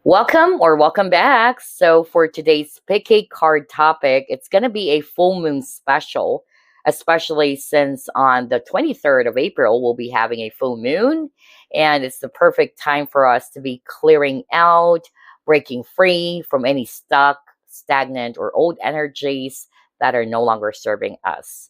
Welcome or welcome back. So, for today's pick a card topic, it's going to be a full moon special, especially since on the 23rd of April, we'll be having a full moon. And it's the perfect time for us to be clearing out, breaking free from any stuck, stagnant, or old energies that are no longer serving us.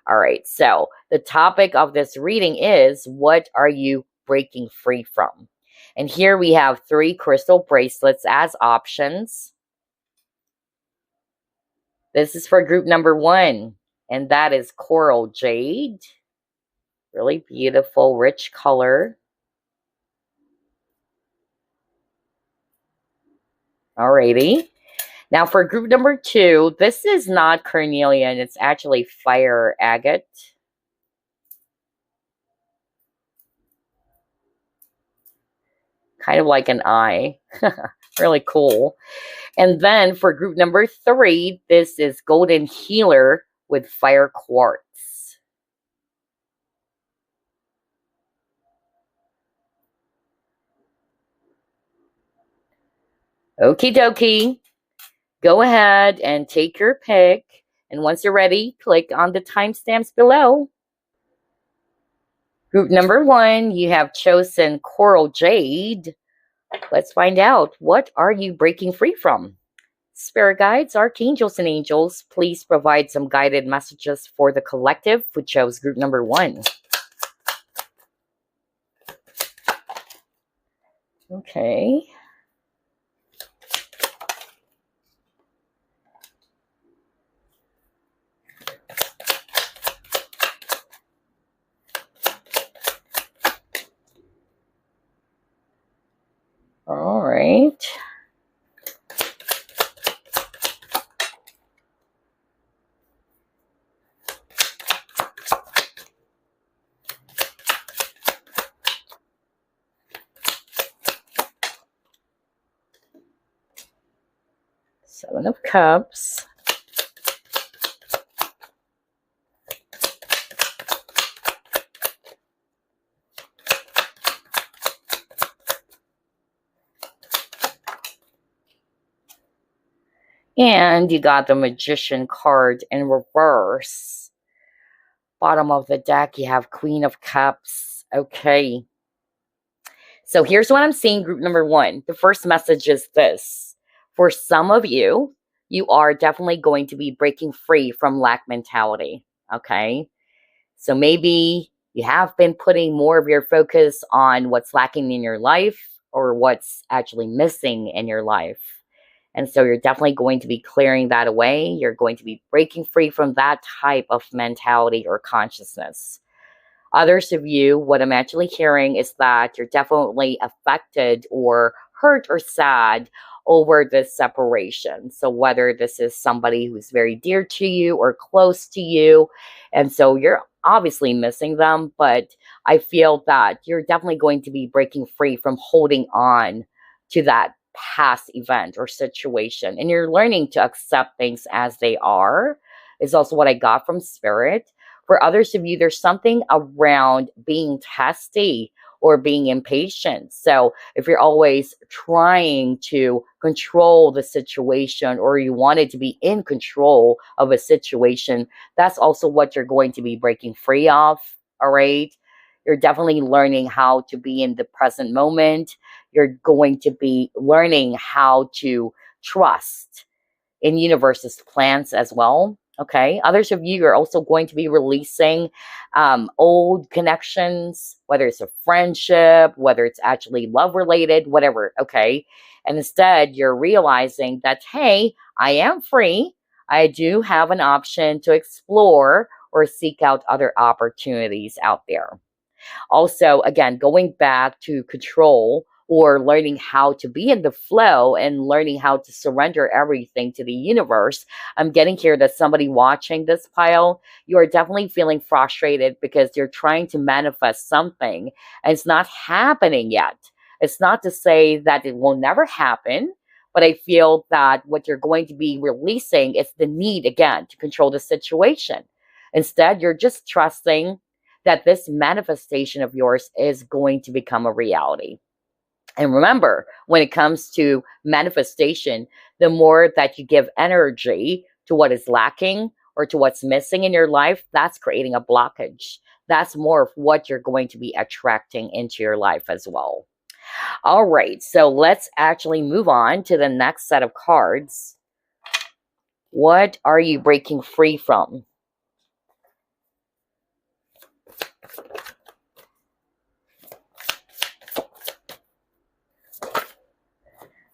All right. So, the topic of this reading is, what are you breaking free from? And here we have 3 crystal bracelets as options. This is for group number 1, and that is Coral Jade. Really beautiful, rich color. Alrighty. Now for group number 2, this is not carnelian, it's actually fire agate. Kind of like an eye. Really cool. And then for group number 3, this is golden healer with fire quartz. Okie dokie. Go ahead and take your pick. And once you're ready, click on the timestamps below. Group number 1, you have chosen Coral Jade. Let's find out, what are you breaking free from? Spirit guides, archangels, and angels, please provide some guided messages for the collective who chose group number 1. Okay. All right. Seven of Cups. And you got the Magician card in reverse. Bottom of the deck, you have Queen of Cups. Okay. So here's what I'm seeing, group number 1. The first message is this. For some of you, you are definitely going to be breaking free from lack mentality. Okay. So maybe you have been putting more of your focus on what's lacking in your life or what's actually missing in your life. And so you're definitely going to be clearing that away. You're going to be breaking free from that type of mentality or consciousness. Others of you, what I'm actually hearing is that you're definitely affected or hurt or sad over this separation. So whether this is somebody who's very dear to you or close to you, and so you're obviously missing them, but I feel that you're definitely going to be breaking free from holding on to that past event or situation, and you're learning to accept things as they are, is also what I got from Spirit. For others of you, there's something around being testy or being impatient. So if you're always trying to control the situation, or you wanted to be in control of a situation, that's also what you're going to be breaking free of. All right. You're definitely learning how to be in the present moment. You're going to be learning how to trust in universe's plans as well. Okay. Others of you are also going to be releasing old connections, whether it's a friendship, whether it's actually love related, whatever. Okay. And instead, you're realizing that, hey, I am free. I do have an option to explore or seek out other opportunities out there. Also, again, going back to control or learning how to be in the flow and learning how to surrender everything to the universe. I'm getting here that somebody watching this pile, you are definitely feeling frustrated because you're trying to manifest something and it's not happening yet. It's not to say that it will never happen, but I feel that what you're going to be releasing is the need, again, to control the situation. Instead, you're just trusting that this manifestation of yours is going to become a reality. And remember, when it comes to manifestation, the more that you give energy to what is lacking or to what's missing in your life, that's creating a blockage. That's more of what you're going to be attracting into your life as well. All right, so let's actually move on to the next set of cards. What are you breaking free from?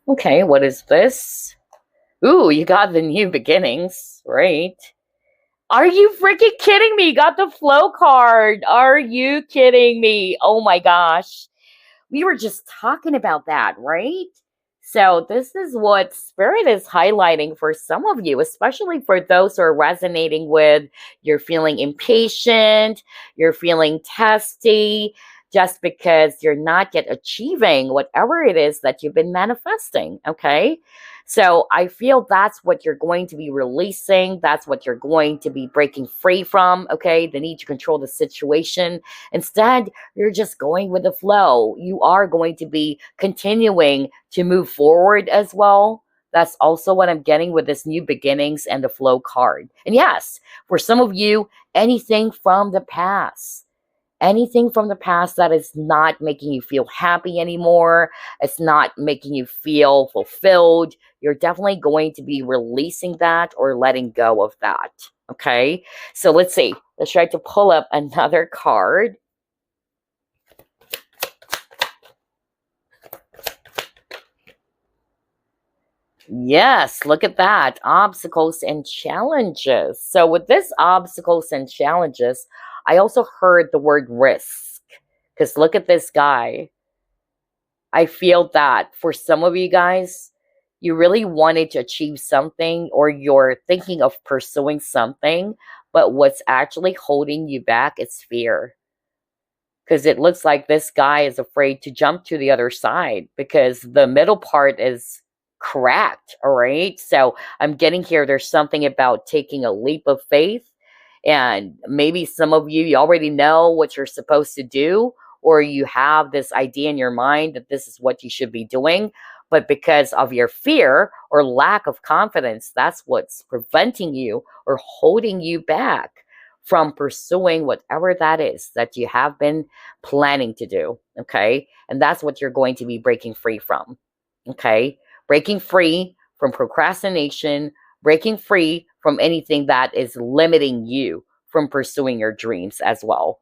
Okay, what is this? Ooh, you got the new beginnings, right? Are you freaking kidding me? You got the flow card. Are you kidding me? Oh my gosh. We were just talking about that, right? So this is what Spirit is highlighting for some of you, especially for those who are resonating with you're feeling impatient, you're feeling testy, just because you're not yet achieving whatever it is that you've been manifesting, okay? So I feel that's what you're going to be releasing. That's what you're going to be breaking free from, okay? The need to control the situation. Instead, you're just going with the flow. You are going to be continuing to move forward as well. That's also what I'm getting with this new beginnings and the flow card. And yes, for some of you, anything from the past. Anything from the past that is not making you feel happy anymore, it's not making you feel fulfilled, you're definitely going to be releasing that or letting go of that. Okay, so let's see. Let's try to pull up another card. Yes, look at that. Obstacles and challenges. So with this obstacles and challenges, I also heard the word risk. Because look at this guy. I feel that for some of you guys, you really wanted to achieve something or you're thinking of pursuing something, but what's actually holding you back is fear. Because it looks like this guy is afraid to jump to the other side because the middle part is cracked, all right? So I'm getting here, there's something about taking a leap of faith. And maybe some of you, you already know what you're supposed to do, or you have this idea in your mind that this is what you should be doing. But because of your fear or lack of confidence, that's what's preventing you or holding you back from pursuing whatever that is that you have been planning to do. Okay. And that's what you're going to be breaking free from. Okay. Breaking free from procrastination, breaking free from anything that is limiting you from pursuing your dreams as well.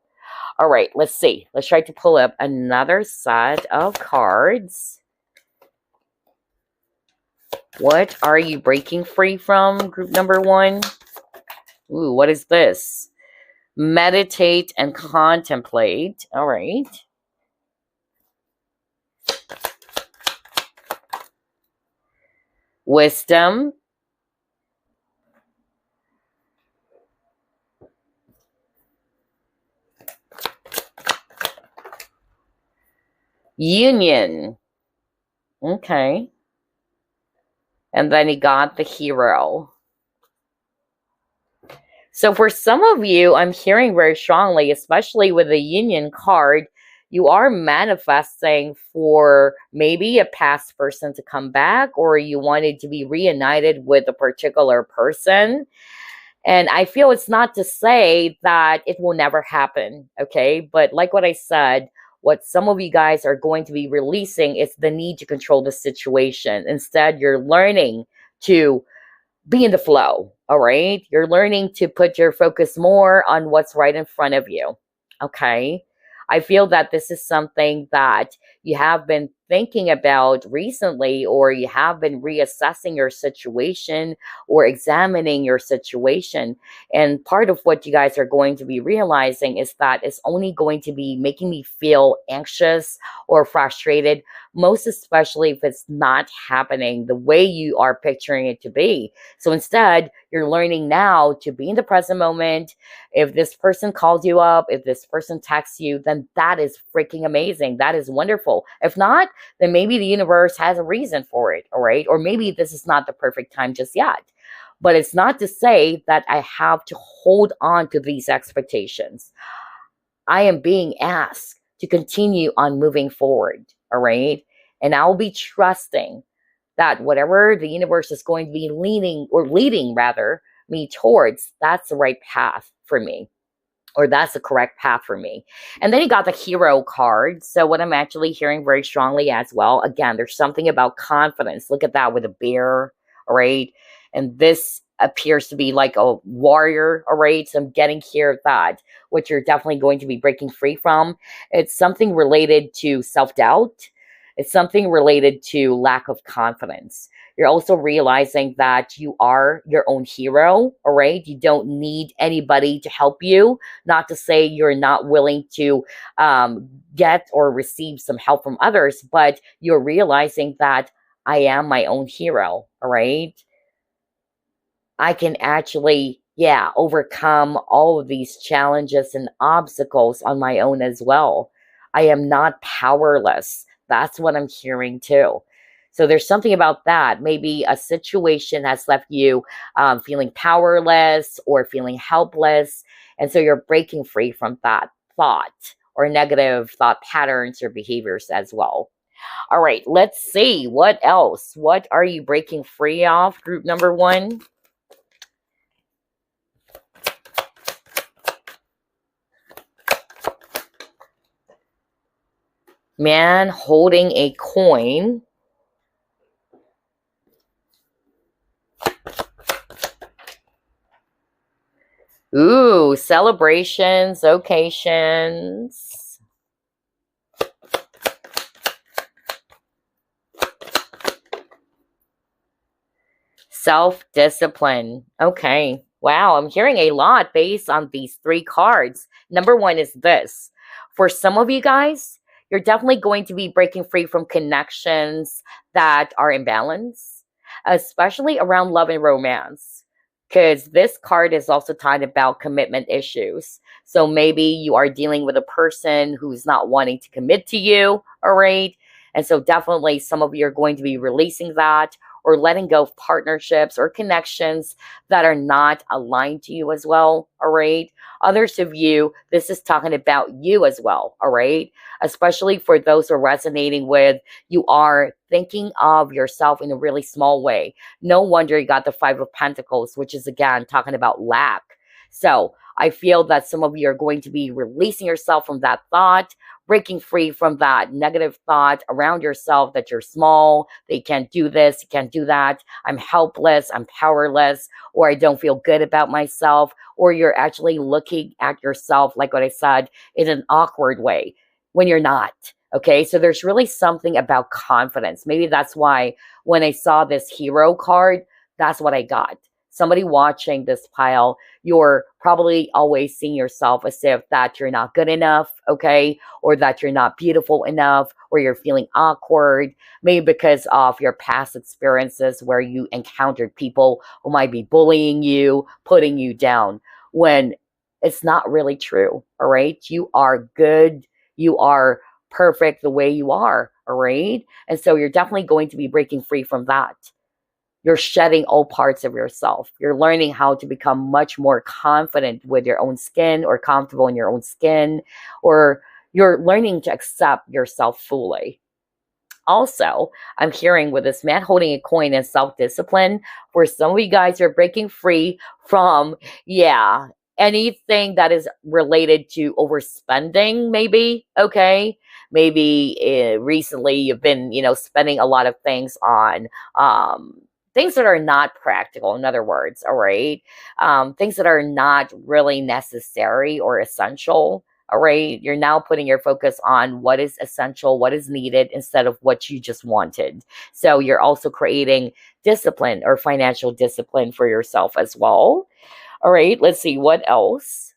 All right, let's see. Let's try to pull up another set of cards. What are you breaking free from, group number one? Ooh, what is this? Meditate and contemplate. All right. Wisdom. Union. Okay. And then he got the Hero. So for some of you, I'm hearing very strongly, especially with the Union card, you are manifesting for maybe a past person to come back, or you wanted to be reunited with a particular person. And I feel it's not to say that it will never happen, okay? But like what I said, what some of you guys are going to be releasing is the need to control the situation. Instead, you're learning to be in the flow, all right? You're learning to put your focus more on what's right in front of you, okay? I feel that this is something that you have been thinking about recently, or you have been reassessing your situation or examining your situation. And part of what you guys are going to be realizing is that it's only going to be making me feel anxious or frustrated, most especially if it's not happening the way you are picturing it to be. So instead, you're learning now to be in the present moment. If this person calls you up, if this person texts you, then that is freaking amazing. That is wonderful. If not, then maybe the universe has a reason for it, all right? Or maybe this is not the perfect time just yet. But it's not to say that I have to hold on to these expectations. I am being asked to continue on moving forward, all right? And I'll be trusting that whatever the universe is going to be leading rather me towards, that's the right path for me, or that's the correct path for me. And then you got the hero card. So what I'm actually hearing very strongly as well, again, there's something about confidence. Look at that with a bear, all right? And this appears to be like a warrior, all right? So I'm getting here that what you're definitely going to be breaking free from. It's something related to self-doubt. It's something related to lack of confidence. You're also realizing that you are your own hero, all right? You don't need anybody to help you. Not to say you're not willing to get or receive some help from others, but you're realizing that I am my own hero, all right? I can actually, yeah, overcome all of these challenges and obstacles on my own as well. I am not powerless. That's what I'm hearing too. So there's something about that. Maybe a situation has left you feeling powerless or feeling helpless. And so you're breaking free from that thought or negative thought patterns or behaviors as well. All right, let's see. What else? What are you breaking free of, group number one? Man holding a coin. Ooh, celebrations, occasions. Self-discipline. Okay. Wow, I'm hearing a lot based on these three cards. Number one is this. For some of you guys, you're definitely going to be breaking free from connections that are imbalanced, especially around love and romance. Because this card is also talking about commitment issues. So maybe you are dealing with a person who's not wanting to commit to you, all right? And so definitely some of you are going to be releasing that or letting go of partnerships or connections that are not aligned to you as well, all right? Others of you, this is talking about you as well, all right? Especially for those who are resonating with, you are thinking of yourself in a really small way. No wonder you got the Five of Pentacles, which is, again, talking about lack. So I feel that some of you are going to be releasing yourself from that thought, breaking free from that negative thought around yourself that you're small, that you can't do this, you can't do that, I'm helpless, I'm powerless, or I don't feel good about myself, or you're actually looking at yourself, like what I said, in an awkward way when you're not. Okay, so there's really something about confidence. Maybe that's why when I saw this hero card, that's what I got. Somebody watching this pile, you're probably always seeing yourself as if that you're not good enough, okay? Or that you're not beautiful enough, or you're feeling awkward, maybe because of your past experiences where you encountered people who might be bullying you, putting you down, when it's not really true, all right? You are good. You are perfect the way you are, all right? And so you're definitely going to be breaking free from that. You're shedding all parts of yourself. You're learning how to become much more confident with your own skin, or comfortable in your own skin, or you're learning to accept yourself fully. Also, I'm hearing with this man holding a coin and self-discipline, for some of you guys are breaking free from, yeah, anything that is related to overspending, maybe, okay? Maybe recently you've been, spending a lot of things on things that are not practical, in other words, all right? Things that are not really necessary or essential, all right? You're now putting your focus on what is essential, what is needed, instead of what you just wanted. So you're also creating discipline or financial discipline for yourself as well. All right, let's see, what else?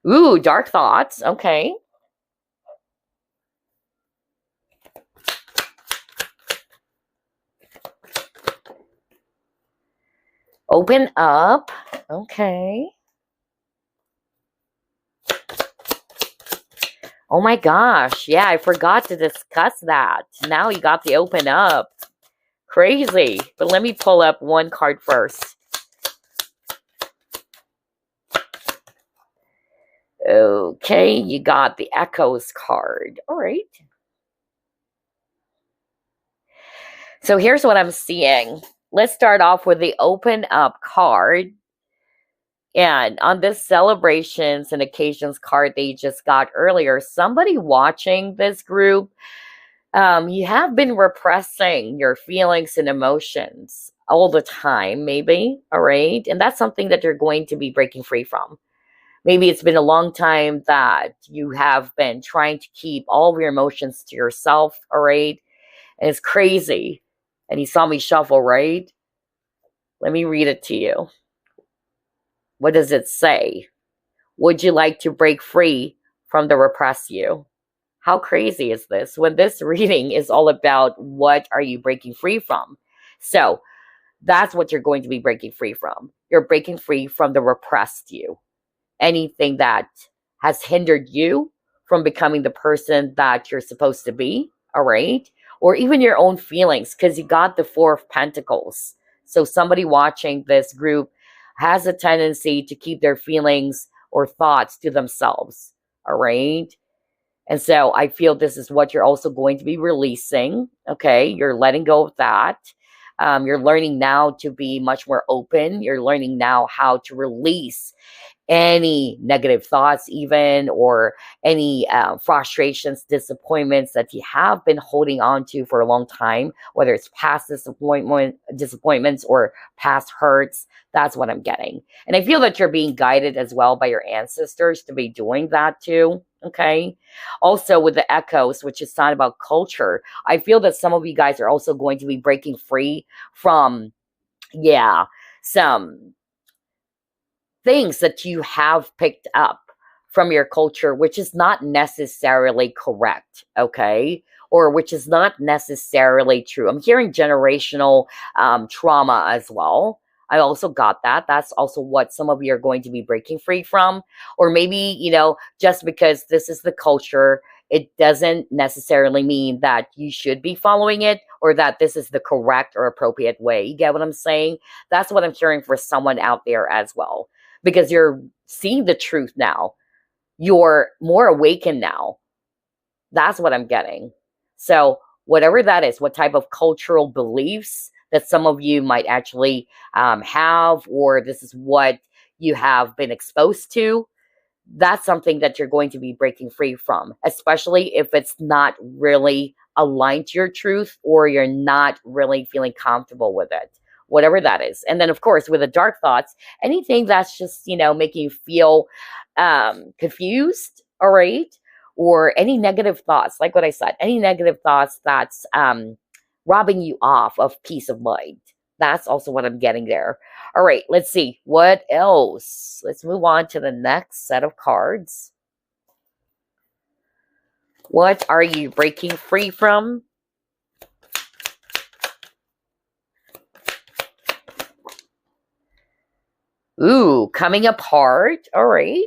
Ooh, dark thoughts, okay. Open up. Okay. Oh my gosh. Yeah, I forgot to discuss that. Now you got the open up. Crazy. But let me pull up one card first. Okay, you got the Echoes card. All right. So here's what I'm seeing. Let's start off with the Open Up card. And on this celebrations and occasions card they just got earlier, somebody watching this group, you have been repressing your feelings and emotions all the time, maybe. All right. And that's something that you're going to be breaking free from. Maybe it's been a long time that you have been trying to keep all of your emotions to yourself. All right. And it's crazy. And you saw me shuffle, right? Let me read it to you. What does it say? Would you like to break free from the repressed you? How crazy is this when this reading is all about what are you breaking free from? So that's what you're going to be breaking free from. You're breaking free from the repressed you. Anything that has hindered you from becoming the person that you're supposed to be, all right? Or even your own feelings, because you got the Four of Pentacles. So somebody watching this group has a tendency to keep their feelings or thoughts to themselves, all right? And so I feel this is what you're also going to be releasing, okay? You're letting go of that. You're learning now to be much more open. You're learning now how to release any negative thoughts even, or any frustrations, disappointments that you have been holding on to for a long time, whether it's past disappointments or past hurts. That's what I'm getting. And I feel that you're being guided as well by your ancestors to be doing that too. Okay. Also with the Echoes, which is not about culture, I feel that some of you guys are also going to be breaking free from, some things that you have picked up from your culture, which is not necessarily correct, okay? Or which is not necessarily true. I'm hearing generational trauma as well. I also got that. That's also what some of you are going to be breaking free from. Or maybe, just because this is the culture, it doesn't necessarily mean that you should be following it or that this is the correct or appropriate way. You get what I'm saying? That's what I'm hearing for someone out there as well. Because you're seeing the truth now. You're more awakened now. That's what I'm getting. So whatever that is, what type of cultural beliefs that some of you might actually have, or this is what you have been exposed to, that's something that you're going to be breaking free from, especially if it's not really aligned to your truth or you're not really feeling comfortable with it, whatever that is. And then, of course, with the dark thoughts, anything that's just, making you feel confused, all right? Or any negative thoughts, like what I said, any negative thoughts that's robbing you off of peace of mind. That's also what I'm getting there. All right, let's see. What else? Let's move on to the next set of cards. What are you breaking free from? Ooh, coming apart. All right.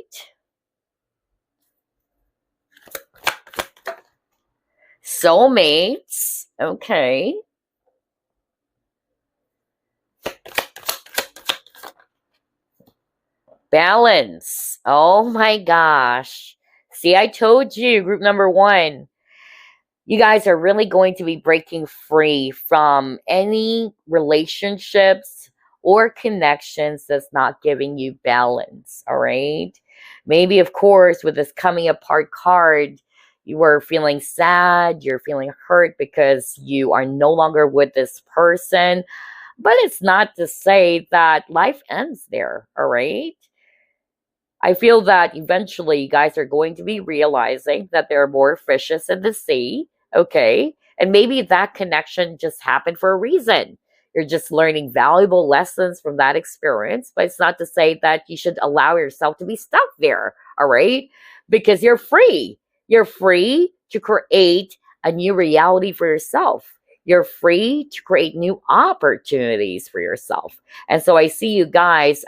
Soulmates. Okay. Balance. Oh my gosh. See, I told you, group number 1. You guys are really going to be breaking free from any relationships or connections that's not giving you balance, all right? Maybe, of course, with this coming apart card, you were feeling sad, you're feeling hurt because you are no longer with this person. But it's not to say that life ends there, all right? I feel that eventually you guys are going to be realizing that there are more fishes in the sea, okay? And maybe that connection just happened for a reason. You're just learning valuable lessons from that experience, but it's not to say that you should allow yourself to be stuck there, all right? Because you're free. You're free to create a new reality for yourself. You're free to create new opportunities for yourself. And so I see you guys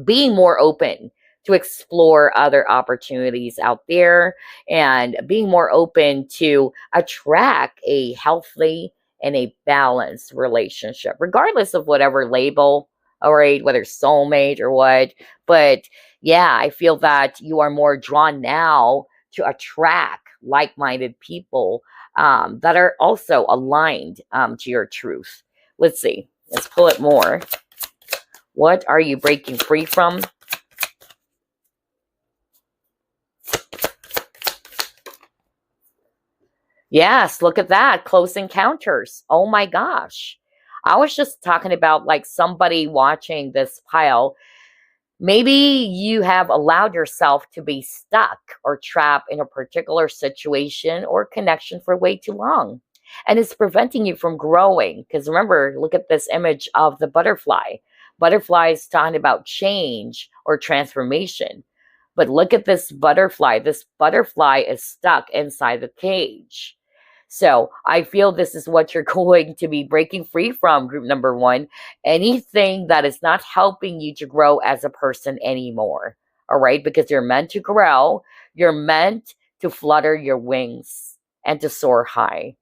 being more open to explore other opportunities out there and being more open to attract a healthy and a balanced relationship, regardless of whatever label All right, whether soulmate or what. But yeah, I feel that you are more drawn now to attract like-minded people that are also aligned to your truth. Let's see. Let's pull it more. What are you breaking free from? Yes, look at that. Close encounters. Oh my gosh. I was just talking about like somebody watching this pile. Maybe you have allowed yourself to be stuck or trapped in a particular situation or connection for way too long. And it's preventing you from growing. Because remember, look at this image of the butterfly. Butterfly is talking about change or transformation. But look at this butterfly. This butterfly is stuck inside the cage. So I feel this is what you're going to be breaking free from, group number one. Anything that is not helping you to grow as a person anymore. All right? Because you're meant to grow. You're meant to flutter your wings and to soar high.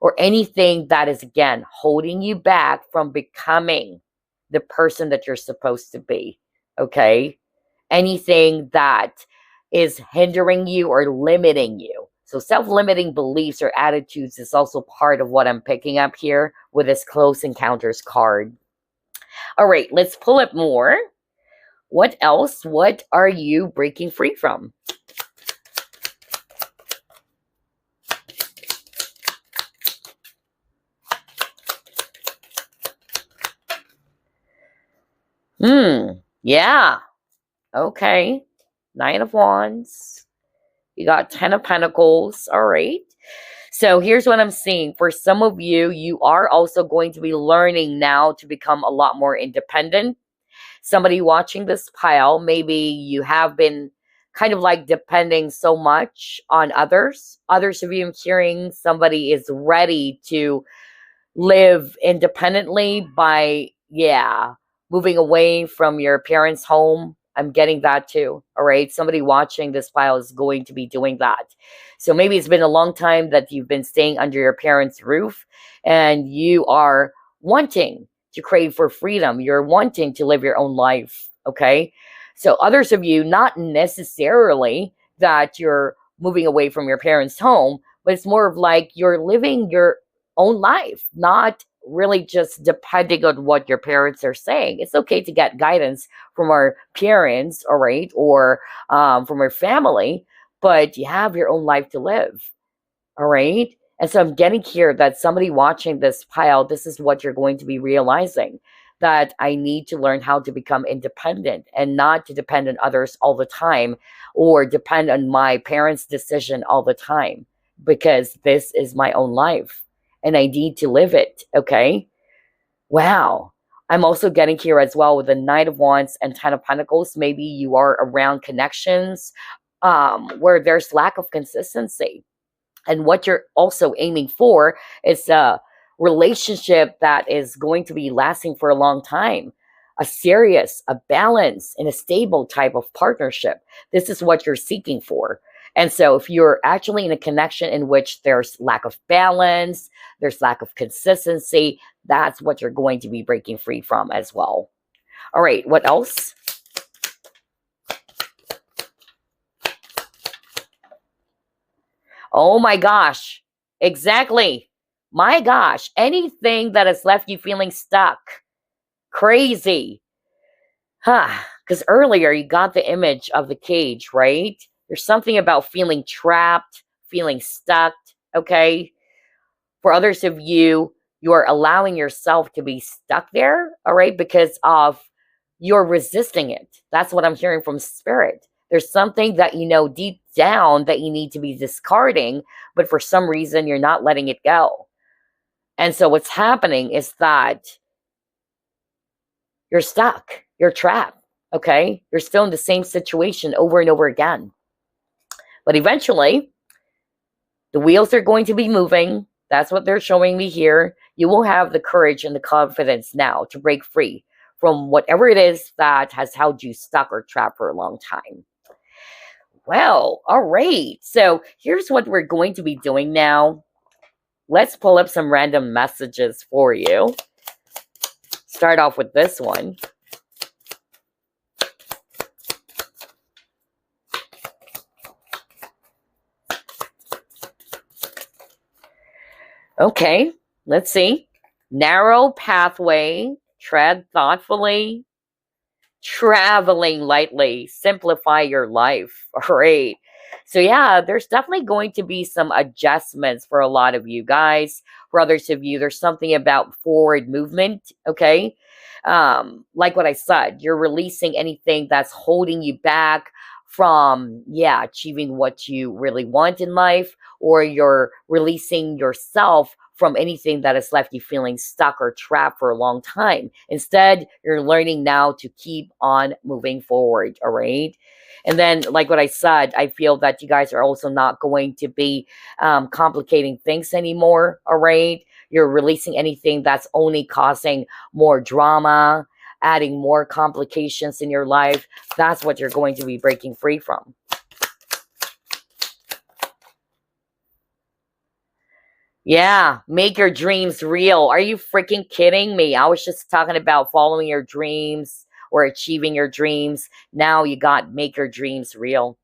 Or anything that is, again, holding you back from becoming the person that you're supposed to be. Okay? Anything that is hindering you or limiting you. So self-limiting beliefs or attitudes is also part of what I'm picking up here with this Close Encounters card. All right, let's pull it more. What else? What are you breaking free from? Yeah. Okay. Nine of Wands. You got 10 of Pentacles. All right. So here's what I'm seeing. For some of you, you are also going to be learning now to become a lot more independent. Somebody watching this pile, maybe you have been kind of like depending so much on others. Others of you, I'm hearing somebody is ready to live independently by, moving away from your parents' home. I'm getting that too. All right. Somebody watching this file is going to be doing that. So maybe it's been a long time that you've been staying under your parents' roof and you are wanting to crave for freedom. You're wanting to live your own life. Okay. So others of you, not necessarily that you're moving away from your parents' home, but it's more of like you're living your own life, not really just depending on what your parents are saying. It's okay to get guidance from our parents, all right, or from our family, but you have your own life to live, all right? And so I'm getting here that somebody watching this pile, this is what you're going to be realizing, that I need to learn how to become independent and not to depend on others all the time or depend on my parents' decision all the time, because this is my own life. And I need to live it, okay? Wow. I'm also getting here as well with the Knight of Wands and 10 of Pentacles. Maybe you are around connections where there's lack of consistency. And what you're also aiming for is a relationship that is going to be lasting for a long time. A serious, a balanced, and a stable type of partnership. This is what you're seeking for. And so if you're actually in a connection in which there's lack of balance, there's lack of consistency, that's what you're going to be breaking free from as well. All right, what else? Oh my gosh, exactly. My gosh, anything that has left you feeling stuck, crazy. Because earlier you got the image of the cage, right? There's something about feeling trapped, feeling stuck, okay? For others of you, you are allowing yourself to be stuck there, all right? Because of you're resisting it. That's what I'm hearing from Spirit. There's something that you know deep down that you need to be discarding, but for some reason you're not letting it go. And so what's happening is that you're stuck, you're trapped, okay? You're still in the same situation over and over again. But eventually, the wheels are going to be moving. That's what they're showing me here. You will have the courage and the confidence now to break free from whatever it is that has held you stuck or trapped for a long time. Well, all right. So here's what we're going to be doing now. Let's pull up some random messages for you. start off with this one. Okay, let's see. Narrow pathway, tread thoughtfully, traveling lightly, simplify your life. All right. So yeah, there's definitely going to be some adjustments for a lot of you guys. For others of you, there's something about forward movement. Okay. Like what I said, you're releasing anything that's holding you back from, yeah, achieving what you really want in life, or you're releasing yourself from anything that has left you feeling stuck or trapped for a long time. Instead, you're learning now to keep on moving forward, all right? And then, like what I said, I feel that you guys are also not going to be complicating things anymore, all right? You're releasing anything that's only causing more drama, adding more complications in your life. That's what you're going to be breaking free from. Yeah, make your dreams real. Are you freaking kidding me? I was just talking about following your dreams or achieving your dreams. Now you got make your dreams real.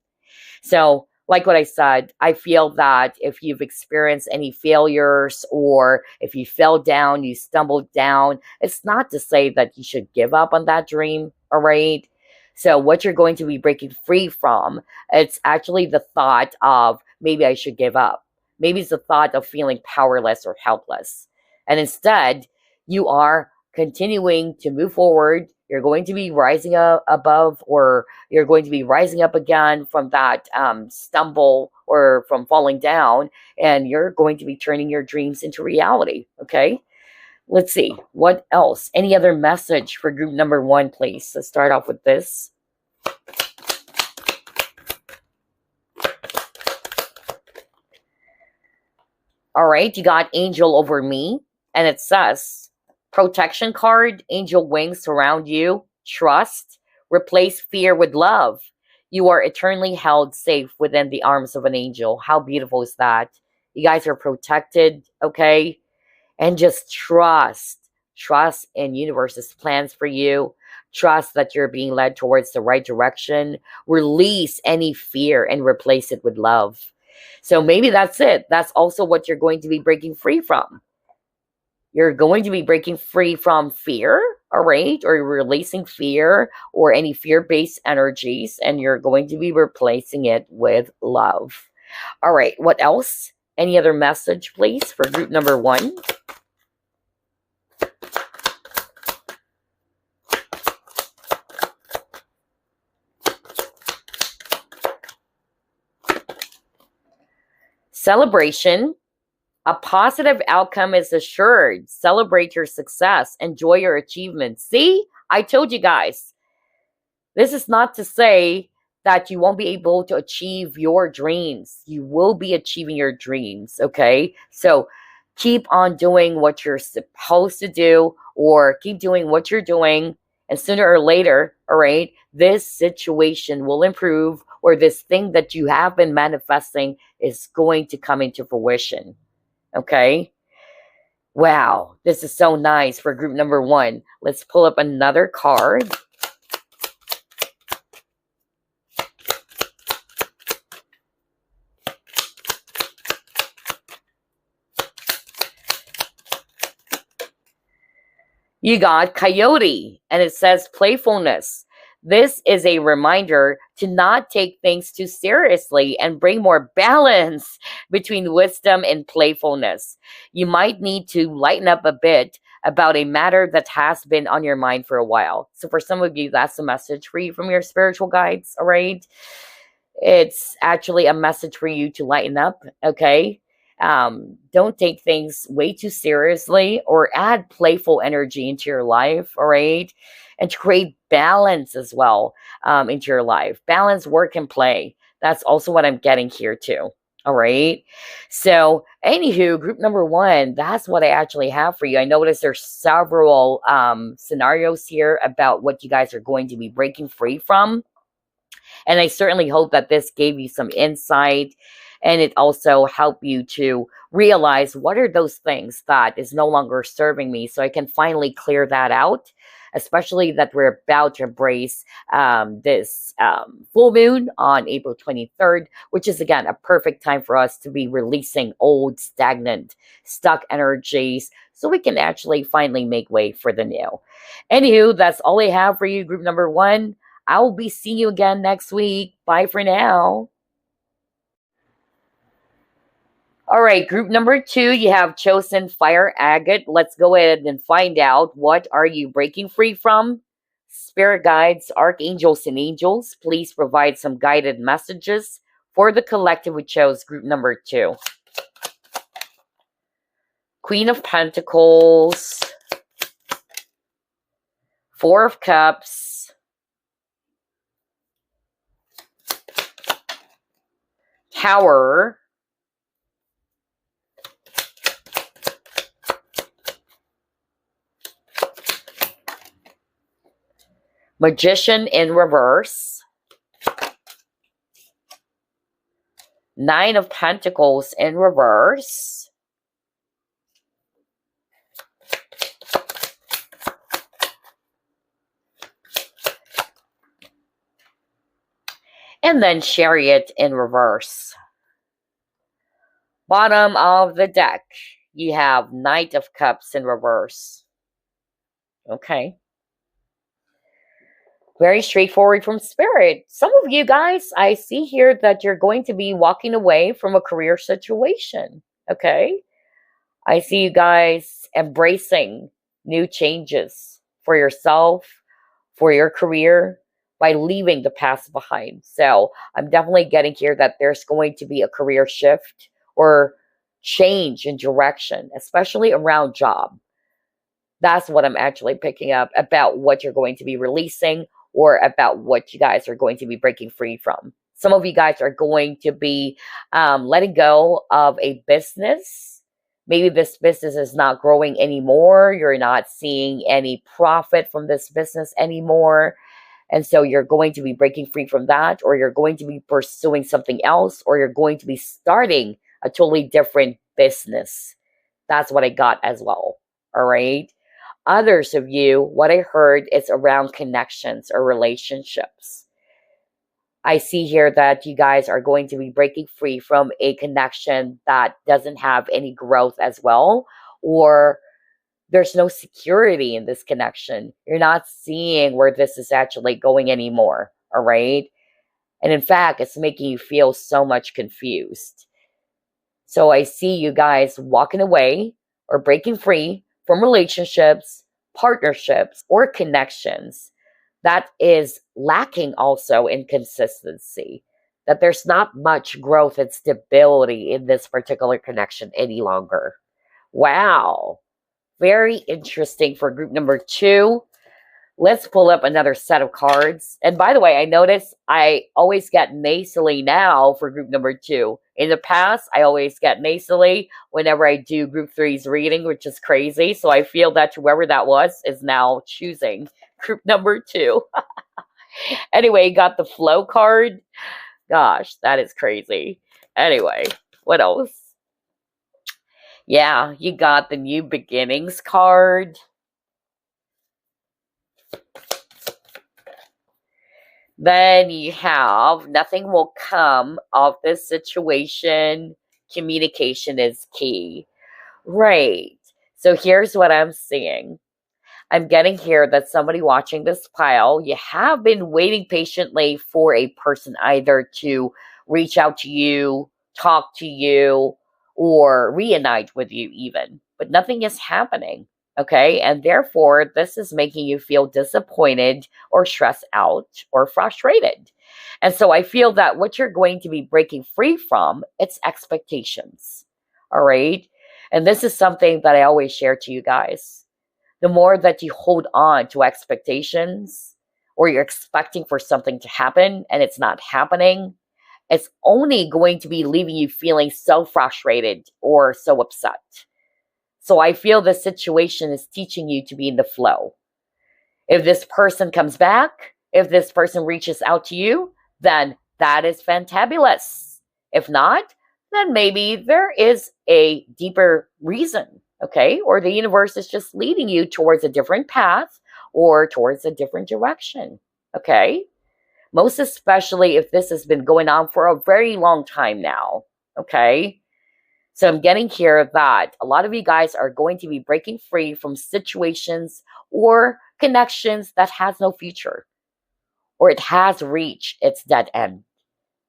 So, like what I said, I feel that if you've experienced any failures or if you fell down, you stumbled down, it's not to say that you should give up on that dream, all right? So, what you're going to be breaking free from, it's actually the thought of maybe I should give up. Maybe it's the thought of feeling powerless or helpless. And instead, you are continuing to move forward. You're going to be rising up above, or you're going to be rising up again from that stumble or from falling down, and you're going to be turning your dreams into reality. Okay, let's see what else. Any other message for group number one, please? Let's start off with this. All right, you got angel over me, and it says protection card, angel wings surround you, trust, replace fear with love. You are eternally held safe within the arms of an angel. How beautiful is that? You guys are protected, okay? And just trust in universe's plans for you. Trust that you're being led towards the right direction. Release any fear and replace it with love. So maybe that's it. That's also what you're going to be breaking free from. You're going to be breaking free from fear, all right? Or you're releasing fear or any fear-based energies, and you're going to be replacing it with love. All right, what else? Any other message, please, for group number one? Celebration. A positive outcome is assured. Celebrate your success. Enjoy your achievements. See, I told you guys. This is not to say that you won't be able to achieve your dreams. You will be achieving your dreams, okay? So keep on doing what you're supposed to do, or keep doing what you're doing. And sooner or later, all right, this situation will improve, or this thing that you have been manifesting is going to come into fruition. Okay. Wow. This is so nice for group number one. Let's pull up another card. You got Coyote, and it says playfulness. This is a reminder to not take things too seriously and bring more balance between wisdom and playfulness. You might need to lighten up a bit about a matter that has been on your mind for a while. So for some of you, that's a message for you from your spiritual guides, all right? It's actually a message for you to lighten up, okay? Don't take things way too seriously, or add playful energy into your life, all right? And to create balance as well into your life. Balance, work, and play. That's also what I'm getting here too. All right. So, anywho, group number one, that's what I actually have for you. I noticed there's several scenarios here about what you guys are going to be breaking free from. And I certainly hope that this gave you some insight. And it also help you to realize what are those things that is no longer serving me, so I can finally clear that out, especially that we're about to embrace this full moon on April 23rd, which is again a perfect time for us to be releasing old, stagnant, stuck energies so we can actually finally make way for the new. Anywho, that's all I have for you, group number 1. I will be seeing you again next week. Bye for now. All right, group number 2, you have chosen Fire Agate. Let's go ahead and find out, what are you breaking free from? Spirit guides, archangels, and angels, please provide some guided messages for the collective who chose group number 2. Queen of Pentacles, Four of Cups, Tower, Magician in reverse, Nine of Pentacles in reverse, and then Chariot in reverse. Bottom of the deck, you have Knight of Cups in reverse. Okay. Very straightforward from Spirit. Some of you guys, I see here that you're going to be walking away from a career situation. Okay. I see you guys embracing new changes for yourself, for your career, by leaving the past behind. So I'm definitely getting here that there's going to be a career shift or change in direction, especially around job. That's what I'm actually picking up about what you're going to be releasing, or about what you guys are going to be breaking free from. Some of you guys are going to be letting go of a business. Maybe this business is not growing anymore. You're not seeing any profit from this business anymore. And so you're going to be breaking free from that, or you're going to be pursuing something else, or you're going to be starting a totally different business. That's what I got as well. All right. Others of you, what I heard is around connections or relationships. I see here that you guys are going to be breaking free from a connection that doesn't have any growth as well, or there's no security in this connection. You're not seeing where this is actually going anymore, all right? And in fact, it's making you feel so much confused. So I see you guys walking away or breaking free from relationships, partnerships, or connections that is lacking also in consistency, that there's not much growth and stability in this particular connection any longer. Wow. Very interesting for group number 2. Let's pull up another set of cards. And by the way, I notice I always get nasally now for group number 2. In the past, I always get nasally whenever I do group 3's reading, which is crazy. So I feel that whoever that was is now choosing group number 2. Anyway, got the flow card. Gosh, that is crazy. Anyway, what else? Yeah, you got the New Beginnings card. Then you have nothing will come of this situation. Communication is key. Right. So here's what I'm seeing. I'm getting here that somebody watching this pile, you have been waiting patiently for a person either to reach out to you, talk to you, or reunite with you even. But nothing is happening. Okay. And therefore, this is making you feel disappointed or stressed out or frustrated. And so I feel that what you're going to be breaking free from, it's expectations. All right. And this is something that I always share to you guys. The more that you hold on to expectations, or you're expecting for something to happen and it's not happening, it's only going to be leaving you feeling so frustrated or so upset. So I feel this situation is teaching you to be in the flow. If this person comes back, if this person reaches out to you, then that is fantabulous. If not, then maybe there is a deeper reason, okay? Or the universe is just leading you towards a different path or towards a different direction, okay? Most especially if this has been going on for a very long time now, okay? So I'm getting here that a lot of you guys are going to be breaking free from situations or connections that has no future, or it has reached its dead end.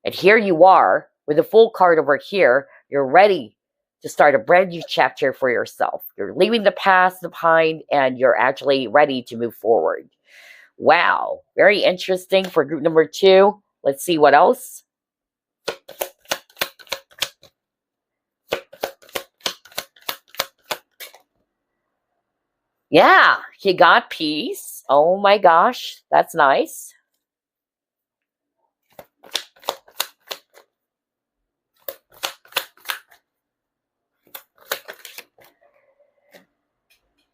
And here you are with a full card over here. You're ready to start a brand new chapter for yourself. You're leaving the past behind and you're actually ready to move forward. Wow, very interesting for group number 2. Let's see what else. Yeah, he got peace. Oh my gosh, that's nice.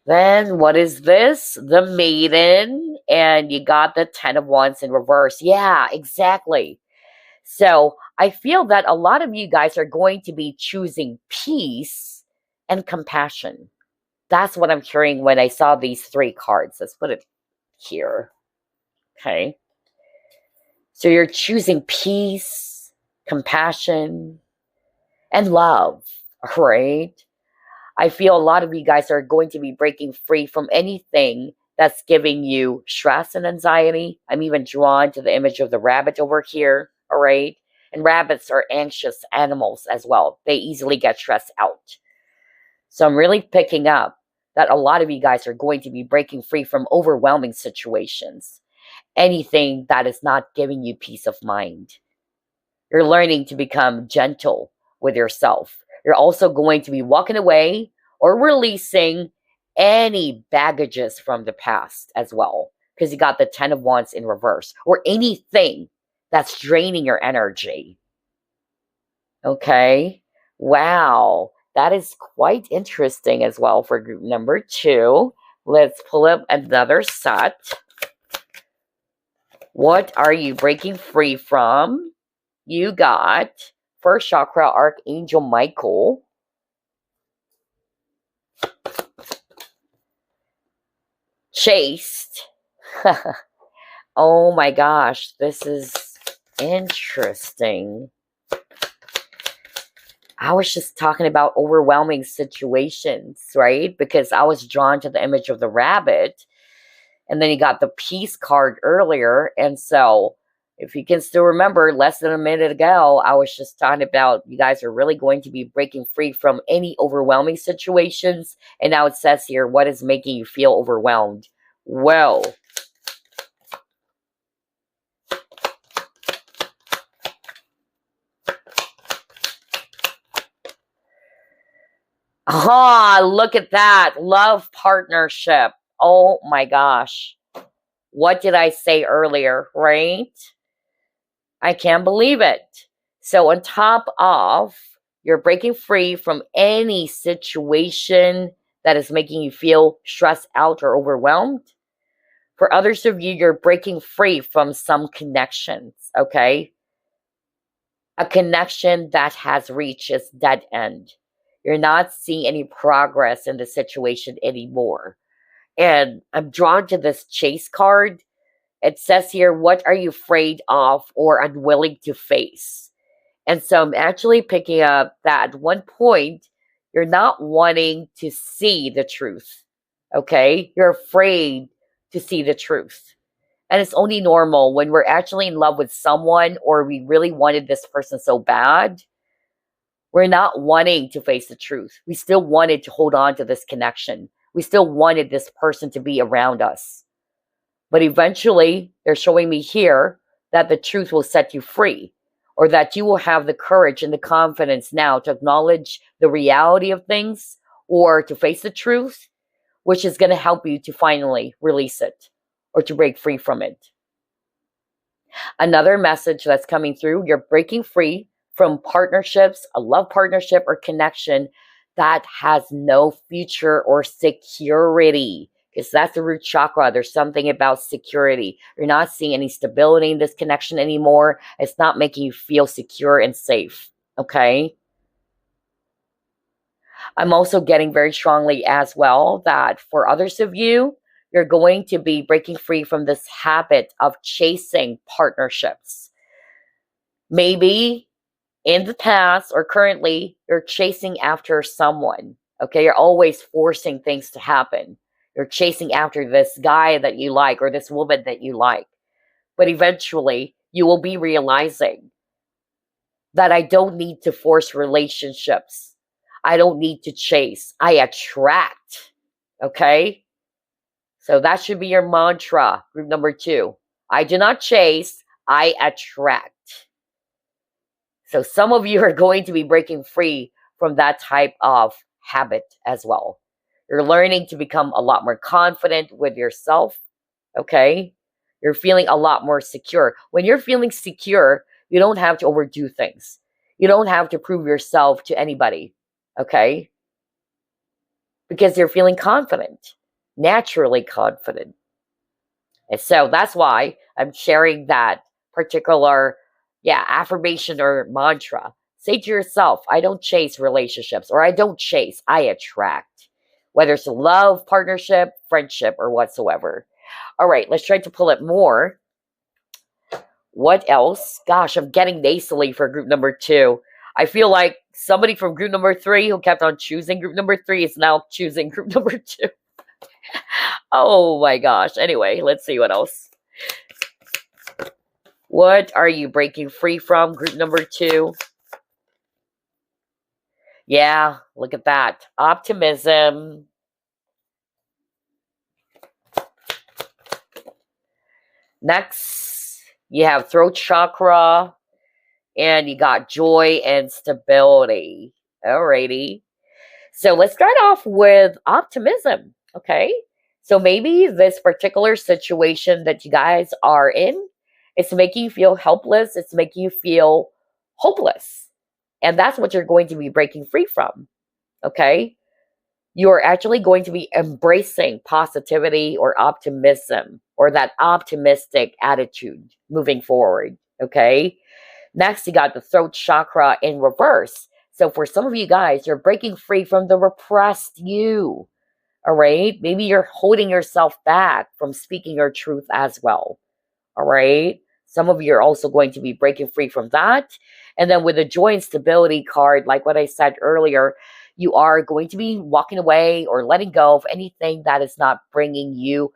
Then what is this? The Maiden. And you got the 10 of Wands in reverse. Yeah, exactly. So I feel that a lot of you guys are going to be choosing peace and compassion. That's what I'm hearing when I saw these 3 cards. Let's put it here. Okay. So you're choosing peace, compassion, and love. All right. I feel a lot of you guys are going to be breaking free from anything that's giving you stress and anxiety. I'm even drawn to the image of the rabbit over here. All right. And rabbits are anxious animals as well. They easily get stressed out. So I'm really picking up that a lot of you guys are going to be breaking free from overwhelming situations. Anything that is not giving you peace of mind. You're learning to become gentle with yourself. You're also going to be walking away or releasing any baggages from the past as well. Because you got the 10 of Wands in reverse. Or anything that's draining your energy. Okay. Wow. That is quite interesting as well for group number 2. Let's pull up another set. What are you breaking free from? You got first chakra, Archangel Michael. Chased. Oh my gosh, this is interesting. I was just talking about overwhelming situations, right? Because I was drawn to the image of the rabbit. And then you got the peace card earlier. And so, if you can still remember, less than a minute ago, I was just talking about you guys are really going to be breaking free from any overwhelming situations. And now it says here, what is making you feel overwhelmed? Well, look at that. Love partnership. Oh my gosh. What did I say earlier, right? I can't believe it. So on top of you're breaking free from any situation that is making you feel stressed out or overwhelmed. For others of you, you're breaking free from some connections, okay? A connection that has reached its dead end. You're not seeing any progress in the situation anymore. And I'm drawn to this chase card. It says here, what are you afraid of or unwilling to face? And so I'm actually picking up that at one point, you're not wanting to see the truth, okay? You're afraid to see the truth. And it's only normal when we're actually in love with someone or we really wanted this person so bad. We're not wanting to face the truth. We still wanted to hold on to this connection. We still wanted this person to be around us. But eventually, they're showing me here that the truth will set you free, or that you will have the courage and the confidence now to acknowledge the reality of things or to face the truth, which is going to help you to finally release it or to break free from it. Another message that's coming through, you're breaking free from partnerships, a love partnership or connection that has no future or security. Because that's the root chakra. There's something about security. You're not seeing any stability in this connection anymore. It's not making you feel secure and safe. Okay? I'm also getting very strongly as well that for others of you, you're going to be breaking free from this habit of chasing partnerships. Maybe in the past or currently, you're chasing after someone. Okay, you're always forcing things to happen. You're chasing after this guy that you like or this woman that you like. But eventually, you will be realizing that I don't need to force relationships. I don't need to chase. I attract. Okay? So that should be your mantra, group number 2. I do not chase, I attract. So some of you are going to be breaking free from that type of habit as well. You're learning to become a lot more confident with yourself. Okay? You're feeling a lot more secure. When you're feeling secure, you don't have to overdo things. You don't have to prove yourself to anybody. Okay? Because you're feeling confident, naturally confident. And so that's why I'm sharing that particular, affirmation or mantra. Say to yourself, I don't chase relationships, or I don't chase, I attract. Whether it's love, partnership, friendship, or whatsoever. All right, let's try to pull it more. What else? Gosh, I'm getting nasally for group number 2. I feel like somebody from group number 3 who kept on choosing group number 3 is now choosing group number 2. Oh my gosh. Anyway, let's see what else. What are you breaking free from, group number 2? Yeah, look at that. Optimism. Next, you have throat chakra. And you got joy and stability. Alrighty. So let's start off with optimism. Okay. So maybe this particular situation that you guys are in, it's making you feel helpless. It's making you feel hopeless. And that's what you're going to be breaking free from. Okay. You're actually going to be embracing positivity or optimism or that optimistic attitude moving forward. Okay. Next, you got the throat chakra in reverse. So for some of you guys, you're breaking free from the repressed you. All right. Maybe you're holding yourself back from speaking your truth as well. All right. Some of you are also going to be breaking free from that. And then with the joy and stability card, like what I said earlier, you are going to be walking away or letting go of anything that is not bringing you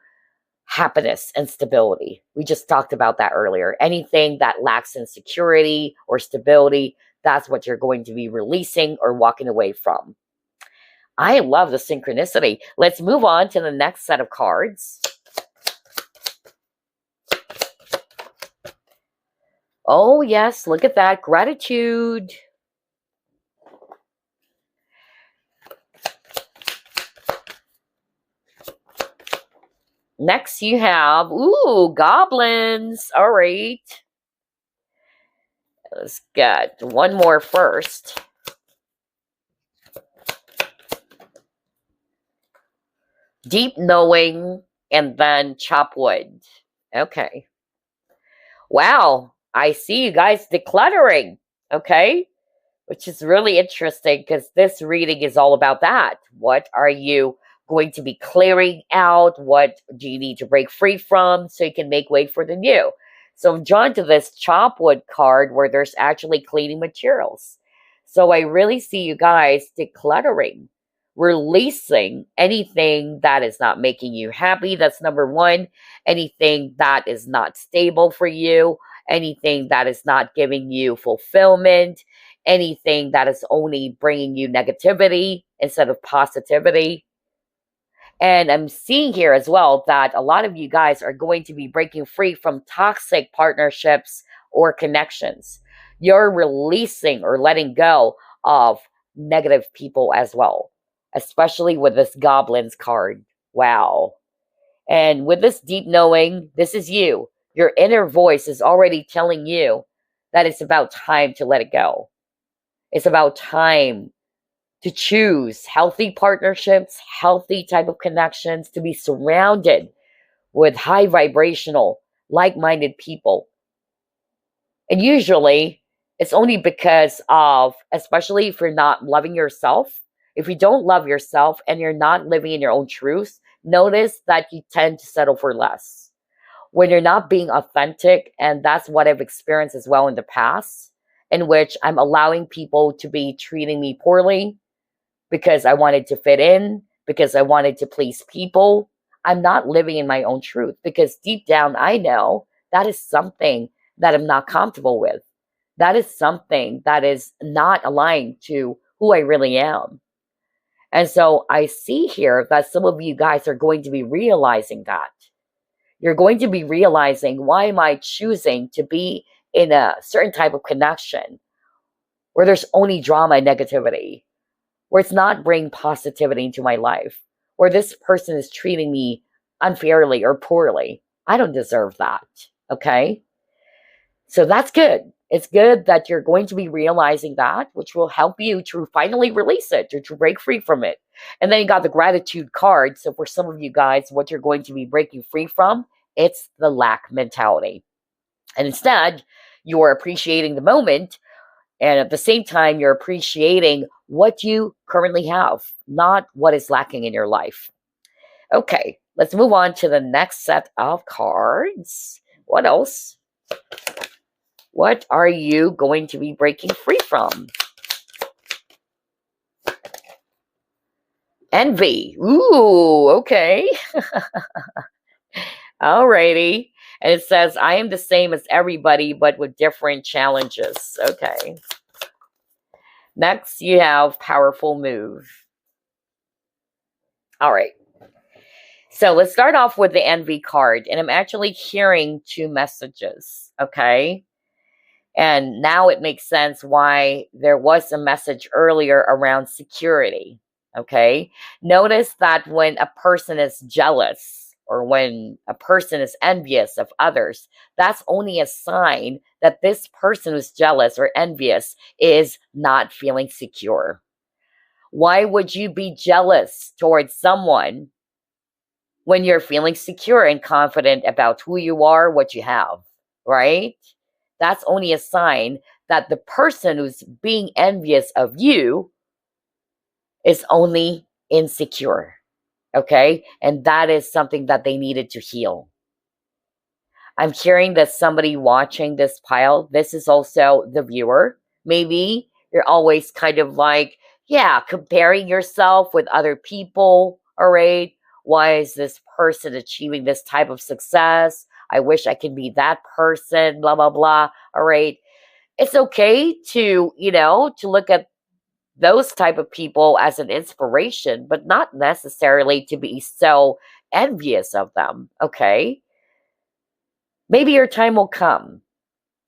happiness and stability. We just talked about that earlier. Anything that lacks in security or stability, that's what you're going to be releasing or walking away from. I love the synchronicity. Let's move on to the next set of cards. Oh, yes, look at that. Gratitude. Next, you have, goblins. All right. Let's get one more first. Deep knowing and then chop wood. Okay. Wow. I see you guys decluttering. Okay. Which is really interesting because this reading is all about that. What are you going to be clearing out? What do you need to break free from so you can make way for the new? So I'm drawn to this chopwood card where there's actually cleaning materials. So I really see you guys decluttering, releasing anything that is not making you happy. That's number 1. Anything that is not stable for you, anything that is not giving you fulfillment, anything that is only bringing you negativity instead of positivity. And I'm seeing here as well that a lot of you guys are going to be breaking free from toxic partnerships or connections. You're releasing or letting go of negative people as well, especially with this goblins card. Wow. And with this deep knowing, this is you. Your inner voice is already telling you that it's about time to let it go. It's about time to choose healthy partnerships, healthy type of connections, to be surrounded with high vibrational, like-minded people. And usually, it's only because of, especially if you're not loving yourself, If you don't love yourself and you're not living in your own truth, notice that you tend to settle for less. When you're not being authentic, and that's what I've experienced as well in the past, in which I'm allowing people to be treating me poorly because I wanted to fit in, because I wanted to please people. I'm not living in my own truth because deep down I know that is something that I'm not comfortable with. That is something that is not aligned to who I really am. And so I see here that some of you guys are going to be realizing that. You're going to be realizing, why am I choosing to be in a certain type of connection where there's only drama and negativity, where it's not bringing positivity into my life, where this person is treating me unfairly or poorly. I don't deserve that. Okay? So that's good. It's good that you're going to be realizing that, which will help you to finally release it or to break free from it. And then you got the gratitude card. So for some of you guys, what you're going to be breaking free from, it's the lack mentality. And instead, you're appreciating the moment. And at the same time, you're appreciating what you currently have, not what is lacking in your life. Okay, let's move on to the next set of cards. What else? What are you going to be breaking free from? Envy. Ooh, okay. Alrighty. And it says, I am the same as everybody, but with different challenges. Okay. Next, you have powerful move. All right. So let's start off with the envy card. And I'm actually hearing two messages. Okay. And now it makes sense why there was a message earlier around security. Okay. Notice that when a person is jealous or when a person is envious of others, that's only a sign that this person who's jealous or envious is not feeling secure. Why would you be jealous towards someone when you're feeling secure and confident about who you are, what you have, right? That's only a sign that the person who's being envious of you is only insecure, okay? And that is something that they needed to heal. I'm hearing that somebody watching this pile, this is also the viewer. Maybe you're always kind of like, yeah, comparing yourself with other people, all right? Why is this person achieving this type of success? I wish I could be that person, blah, blah, blah, all right? It's okay to, to look at those type of people as an inspiration, but not necessarily to be so envious of them, okay? Maybe your time will come.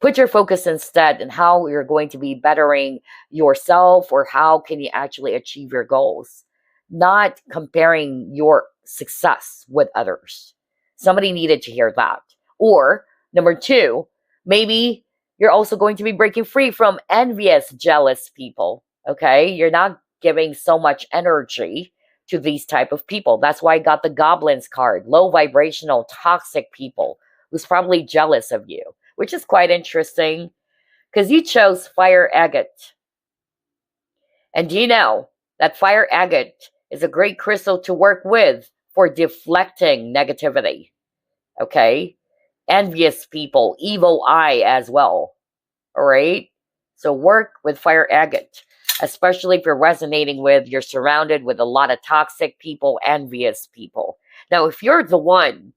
Put your focus instead on how you're going to be bettering yourself or how can you actually achieve your goals, not comparing your success with others. Somebody needed to hear that. Or number two, maybe you're also going to be breaking free from envious, jealous people. Okay, you're not giving so much energy to these type of people. That's why I got the goblins card, low vibrational, toxic people who's probably jealous of you, which is quite interesting because you chose fire agate. And do you know that fire agate is a great crystal to work with for deflecting negativity? Okay, envious people, evil eye as well. All right, so work with fire agate. Especially if you're resonating with, you're surrounded with a lot of toxic people, envious people. Now, if you're the one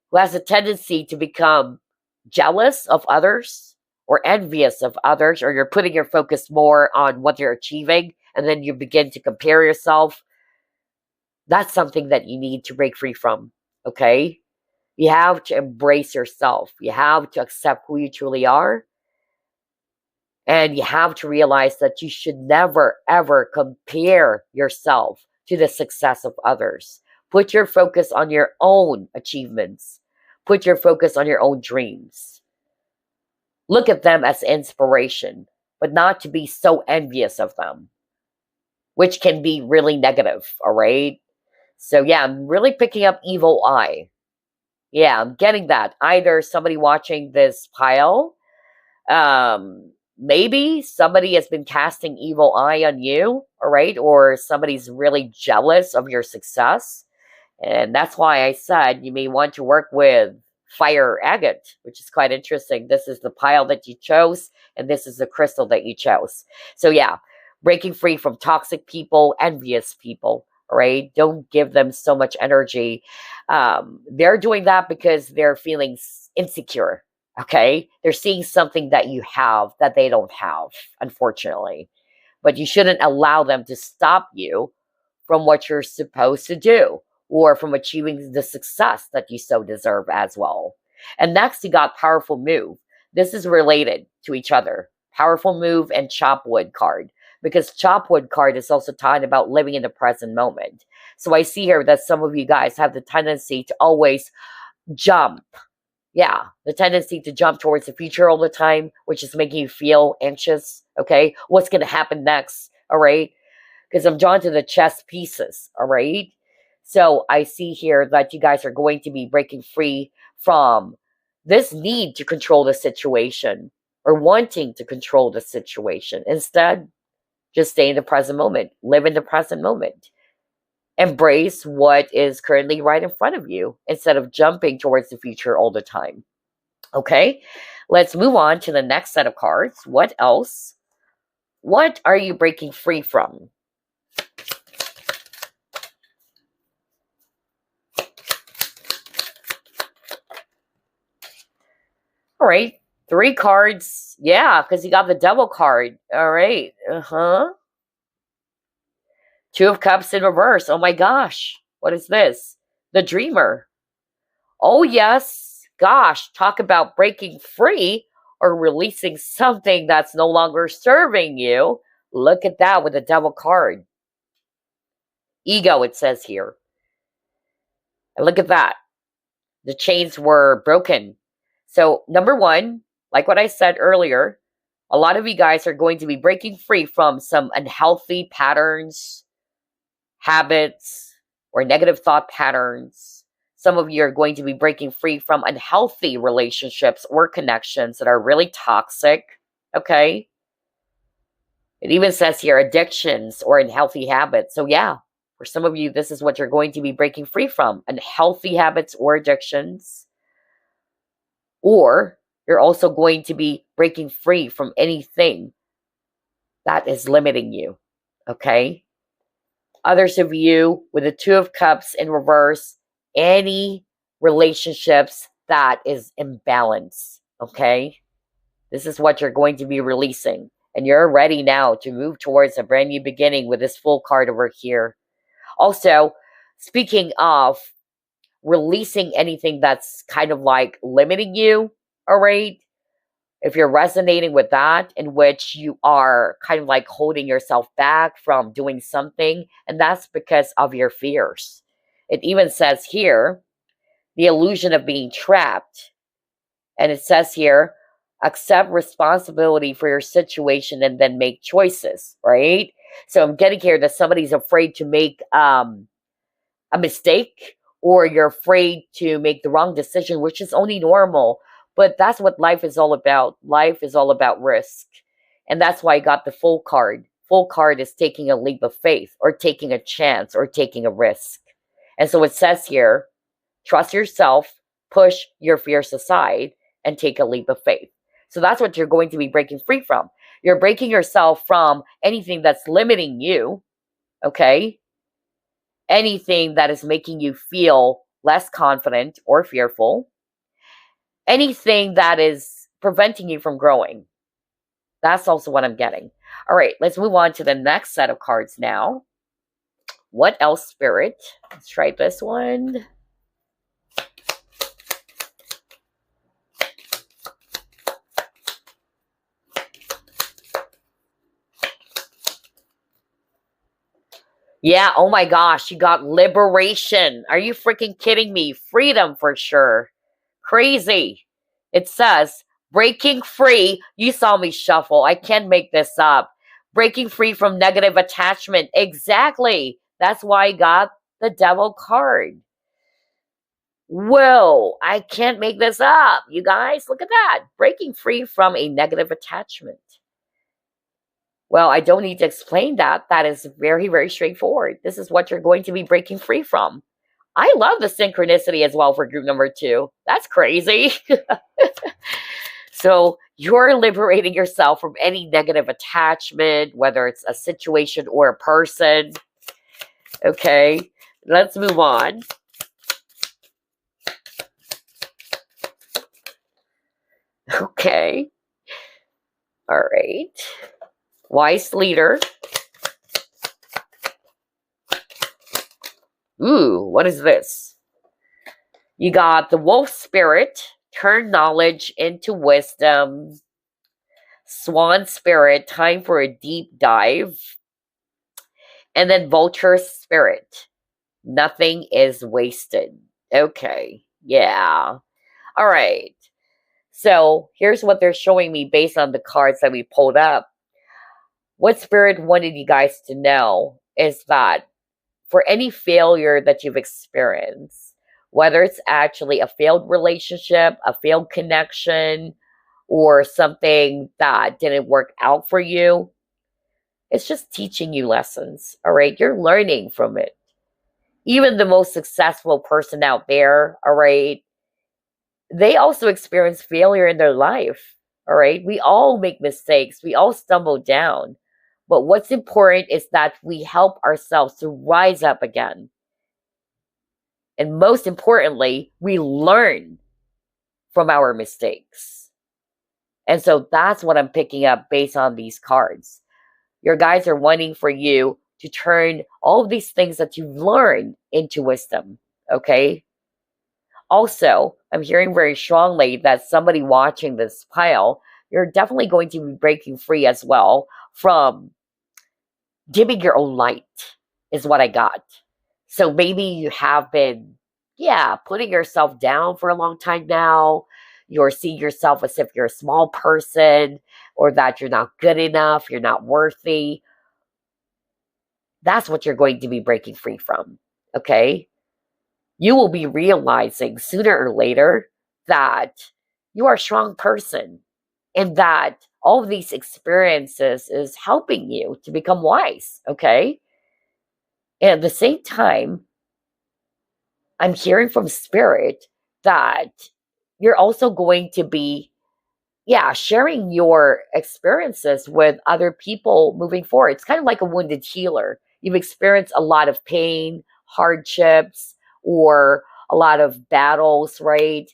who has a tendency to become jealous of others or envious of others, or you're putting your focus more on what you're achieving, and then you begin to compare yourself, that's something that you need to break free from, okay? You have to embrace yourself. You have to accept who you truly are. And you have to realize that you should never, ever compare yourself to the success of others. Put your focus on your own achievements. Put your focus on your own dreams. Look at them as inspiration, but not to be so envious of them, which can be really negative, all right? So yeah, I'm really picking up evil eye. Yeah, I'm getting that. Either somebody watching this pile, maybe somebody has been casting evil eye on you, all right? Or somebody's really jealous of your success. And that's why I said you may want to work with fire agate, which is quite interesting. This is the pile that you chose, and this is the crystal that you chose. So yeah, breaking free from toxic people, envious people, all right? Don't give them so much energy. They're doing that because they're feeling insecure. Okay, they're seeing something that you have that they don't have, unfortunately. But you shouldn't allow them to stop you from what you're supposed to do or from achieving the success that you so deserve as well. And next, you got powerful move. This is related to each other. Powerful move and chop wood card, because chop wood card is also talking about living in the present moment. So I see here that some of you guys have the tendency to always jump. Yeah, the tendency to jump towards the future all the time, which is making you feel anxious. Okay, what's going to happen next? All right, because I'm drawn to the chess pieces. All right, so I see here that you guys are going to be breaking free from this need to control the situation or wanting to control the situation. Instead, just stay in the present moment. Live in the present moment. Embrace what is currently right in front of you instead of jumping towards the future all the time. Okay, let's move on to the next set of cards. What else? What are you breaking free from? All right, 3 cards. Yeah, because you got the Devil card. All right. 2 of Cups in reverse. Oh my gosh. What is this? The Dreamer. Oh, yes. Gosh, talk about breaking free or releasing something that's no longer serving you. Look at that with the Devil card. Ego, it says here. And look at that. The chains were broken. So, number 1, like what I said earlier, a lot of you guys are going to be breaking free from some unhealthy patterns, habits, or negative thought patterns. Some of you are going to be breaking free from unhealthy relationships or connections that are really toxic, okay? It even says here addictions or unhealthy habits. So yeah, for some of you, this is what you're going to be breaking free from, unhealthy habits or addictions. Or you're also going to be breaking free from anything that is limiting you, okay? Others of you with the 2 of Cups in reverse, any relationships that is imbalanced, okay? This is what you're going to be releasing. And you're ready now to move towards a brand new beginning with this full card over here. Also, speaking of releasing anything that's kind of like limiting you, all right? If you're resonating with that, in which you are kind of like holding yourself back from doing something, and that's because of your fears. It even says here, the illusion of being trapped. And it says here, accept responsibility for your situation and then make choices, right? So I'm getting here that somebody's afraid to make a mistake, or you're afraid to make the wrong decision, which is only normal. But that's what life is all about. Life is all about risk. And that's why I got the full card. Full card is taking a leap of faith or taking a chance or taking a risk. And so it says here, trust yourself, push your fears aside, and take a leap of faith. So that's what you're going to be breaking free from. You're breaking yourself from anything that's limiting you, okay? Anything that is making you feel less confident or fearful. Anything that is preventing you from growing. That's also what I'm getting. All right, let's move on to the next set of cards now. What else, Spirit? Let's try this one. Yeah, oh my gosh, you got liberation. Are you freaking kidding me? Freedom for sure. Crazy. It says, breaking free. You saw me shuffle. I can't make this up. Breaking free from negative attachment. Exactly. That's why I got the Devil card. Whoa, I can't make this up. You guys, look at that. Breaking free from a negative attachment. Well, I don't need to explain that. That is very, very straightforward. This is what you're going to be breaking free from. I love the synchronicity as well for group number 2. That's crazy. So you're liberating yourself from any negative attachment, whether it's a situation or a person. Okay, let's move on. Okay. All right. Wise leader. Ooh, what is this? You got the wolf spirit, turn knowledge into wisdom. Swan spirit, time for a deep dive. And then vulture spirit, nothing is wasted. Okay, yeah. All right. So here's what they're showing me based on the cards that we pulled up. What Spirit wanted you guys to know is that for any failure that you've experienced, whether it's actually a failed relationship, a failed connection, or something that didn't work out for you, it's just teaching you lessons, all right? You're learning from it. Even the most successful person out there, all right, they also experience failure in their life, all right? We all make mistakes. We all stumble down. But what's important is that we help ourselves to rise up again. And most importantly, we learn from our mistakes. And so that's what I'm picking up based on these cards. Your guides are wanting for you to turn all of these things that you've learned into wisdom, okay? Also, I'm hearing very strongly that somebody watching this pile, you're definitely going to be breaking free as well from dimming your own light, is what I got. So maybe you have been, putting yourself down for a long time now. You're seeing yourself as if you're a small person or that you're not good enough, you're not worthy. That's what you're going to be breaking free from, okay? You will be realizing sooner or later that you are a strong person and that all of these experiences is helping you to become wise, okay? And at the same time, I'm hearing from Spirit that you're also going to be, sharing your experiences with other people moving forward. It's kind of like a wounded healer. You've experienced a lot of pain, hardships, or a lot of battles, right?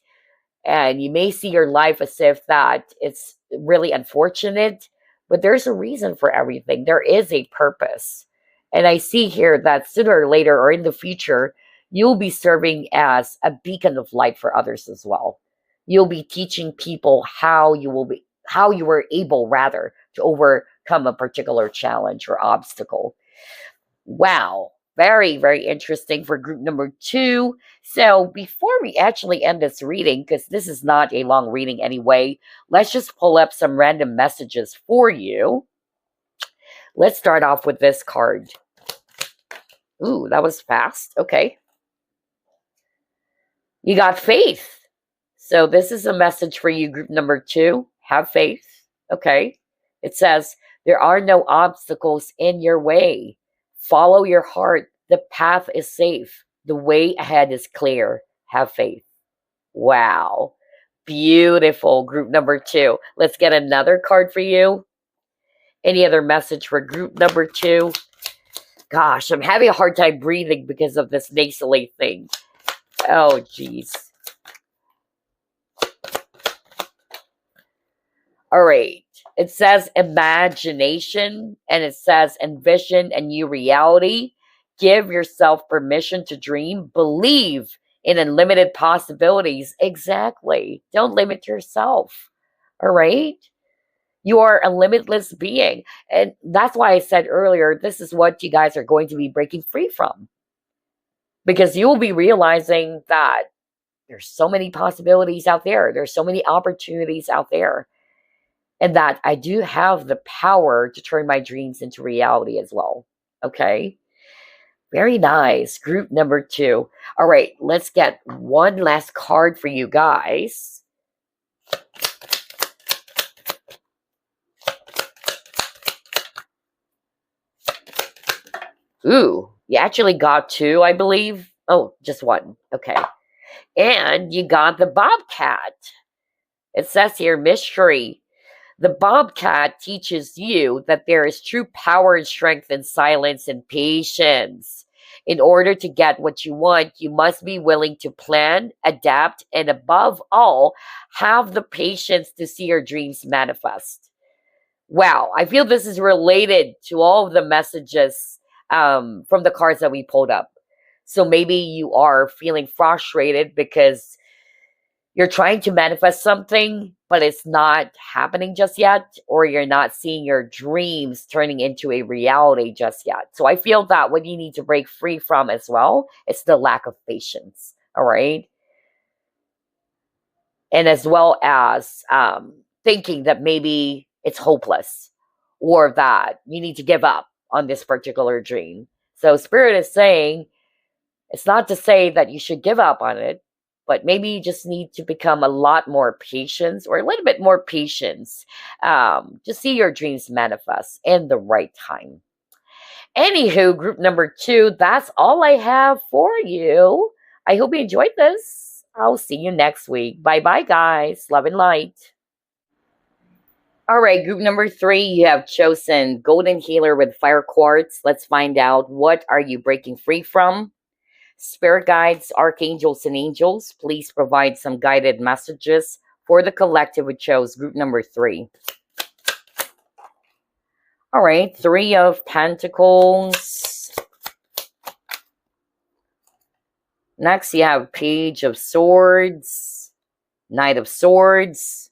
And you may see your life as if that it's really unfortunate, but there's a reason for everything. There is a purpose. And I see here that sooner or later or in the future, you'll be serving as a beacon of light for others as well. You'll be teaching people how you were able rather to overcome a particular challenge or obstacle. Wow. Very, very interesting for group number 2. So before we actually end this reading, because this is not a long reading anyway, let's just pull up some random messages for you. Let's start off with this card. Ooh, that was fast. Okay. You got faith. So this is a message for you, group number 2. Have faith. Okay. It says, there are no obstacles in your way. Follow your heart. The path is safe. The way ahead is clear. Have faith. Wow. Beautiful, group number 2. Let's get another card for you. Any other message for group number 2? Gosh, I'm having a hard time breathing because of this nasally thing. Oh, geez. All right. It says imagination, and it says envision a new reality. Give yourself permission to dream. Believe in unlimited possibilities. Exactly. Don't limit yourself. All right? You are a limitless being. And that's why I said earlier, this is what you guys are going to be breaking free from. Because you will be realizing that there's so many possibilities out there. There's so many opportunities out there. And that I do have the power to turn my dreams into reality as well. Okay? Very nice. Group number 2. All right, let's get one last card for you guys. Ooh, you actually got two, I believe. Oh, just one. Okay. And you got the bobcat. It says here, mystery. The bobcat teaches you that there is true power and strength in silence and patience. In order to get what you want, you must be willing to plan, adapt, and above all, have the patience to see your dreams manifest. Wow, I feel this is related to all of the messages from the cards that we pulled up. So maybe you are feeling frustrated because you're trying to manifest something, but it's not happening just yet, or you're not seeing your dreams turning into a reality just yet. So I feel that what you need to break free from as well is the lack of patience. All right. And as well as thinking that maybe it's hopeless or that you need to give up on this particular dream. So Spirit is saying it's not to say that you should give up on it, but maybe you just need to become a lot more patient or a little bit more patience to see your dreams manifest in the right time. Anywho, group number 2, that's all I have for you. I hope you enjoyed this. I'll see you next week. Bye-bye, guys. Love and light. All right, group number 3, you have chosen Golden Healer with Fire Quartz. Let's find out, what are you breaking free from? Spirit guides, archangels, and angels, please provide some guided messages for the collective who chose group number 3. All right, 3 of Pentacles. Next, you have Page of Swords, Knight of Swords,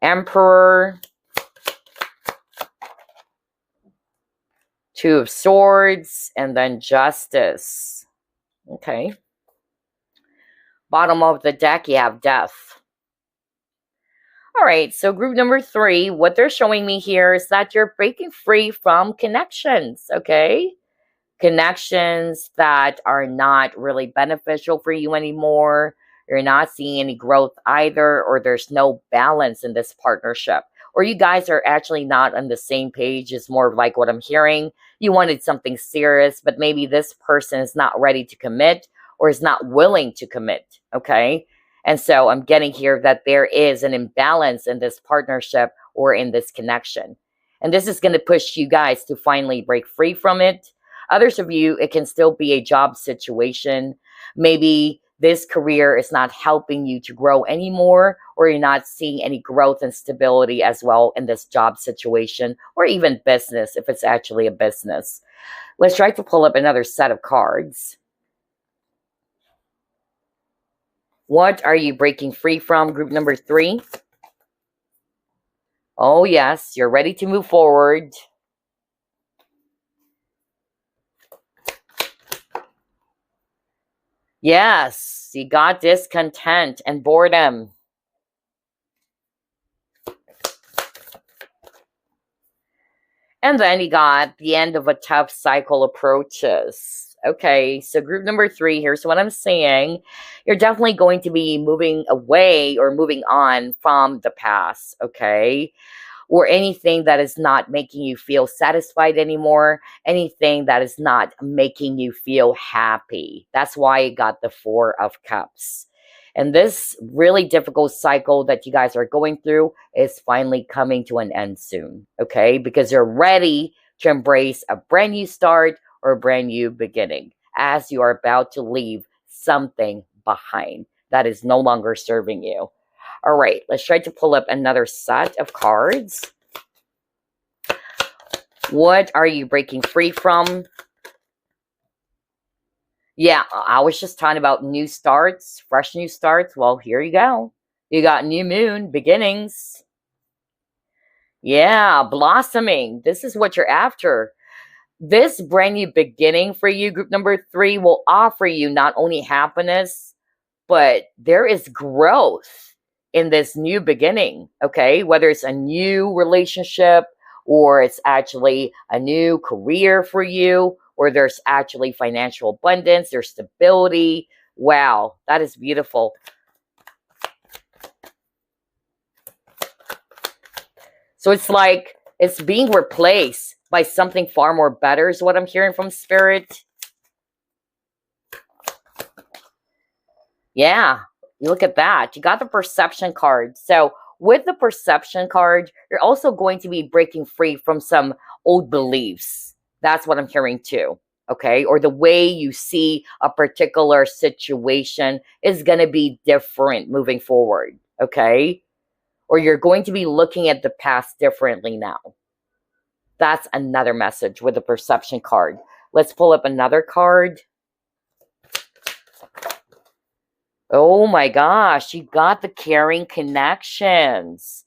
Emperor, 2 of Swords, and then Justice. Okay. Bottom of the deck, you have Death. All right, so group number 3, what they're showing me here is that you're breaking free from connections, okay? Connections that are not really beneficial for you anymore. You're not seeing any growth either, or there's no balance in this partnership. Or you guys are actually not on the same page. It's more like what I'm hearing. You wanted something serious, but maybe this person is not ready to commit or is not willing to commit, okay? And so I'm getting here that there is an imbalance in this partnership or in this connection. And this is going to push you guys to finally break free from it. Others of you, it can still be a job situation. Maybe this career is not helping you to grow anymore, or you're not seeing any growth and stability as well in this job situation, or even business, if it's actually a business. Let's try to pull up another set of cards. What are you breaking free from, group number 3? Oh, yes, you're ready to move forward. Yes, you got discontent and boredom. And then you got the end of a tough cycle approaches. Okay, so group number 3, here's what I'm saying. You're definitely going to be moving away or moving on from the past, okay? Or anything that is not making you feel satisfied anymore, anything that is not making you feel happy. That's why you got the 4 of Cups. And this really difficult cycle that you guys are going through is finally coming to an end soon, okay? Because you're ready to embrace a brand new start or a brand new beginning as you are about to leave something behind that is no longer serving you. All right, let's try to pull up another set of cards. What are you breaking free from? Yeah, I was just talking about new starts, fresh new starts. Well, here you go. You got new moon, beginnings. Yeah, blossoming. This is what you're after. This brand new beginning for you, group number 3, will offer you not only happiness, but there is growth in this new beginning, okay? Whether it's a new relationship or it's actually a new career for you, or there's actually financial abundance, there's stability. Wow, that is beautiful. So it's like It's being replaced by something far more better is what I'm hearing from Spirit. Yeah, you look at that. You got the perception card. So with the perception card, you're also going to be breaking free from some old beliefs. That's what I'm hearing too. Okay. Or the way you see a particular situation is going to be different moving forward. Okay. Or you're going to be looking at the past differently now. That's another message with the perception card. Let's pull up another card. Oh my gosh, you got the caring connections.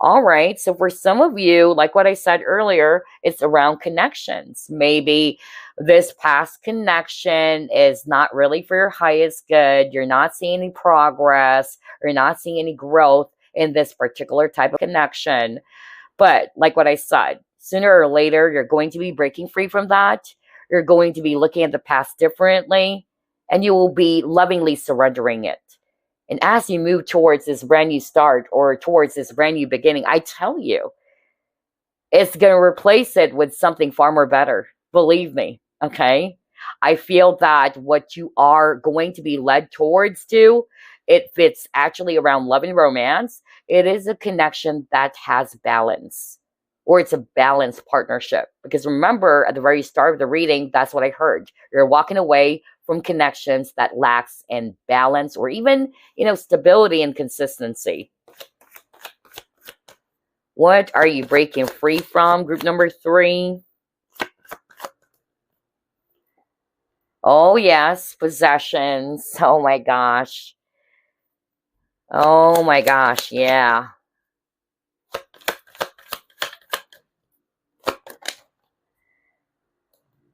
All right, so for some of you, like what I said earlier, it's around connections. Maybe this past connection is not really for your highest good. You're not seeing any progress. You're not seeing any growth in this particular type of connection. But like what I said, sooner or later, you're going to be breaking free from that. You're going to be looking at the past differently, and you will be lovingly surrendering it. And as you move towards this brand new start or towards this brand new beginning, I tell you, it's going to replace it with something far more better. Believe me, okay? I feel that what you are going to be led towards it fits actually around love and romance. It is a connection that has balance, or it's a balanced partnership. Because remember, at the very start of the reading, that's what I heard. You're walking away from connections that lacks in balance or even, stability and consistency. What are you breaking free from? Group number 3. Oh, yes, possessions. Oh, my gosh. Oh, my gosh, yeah.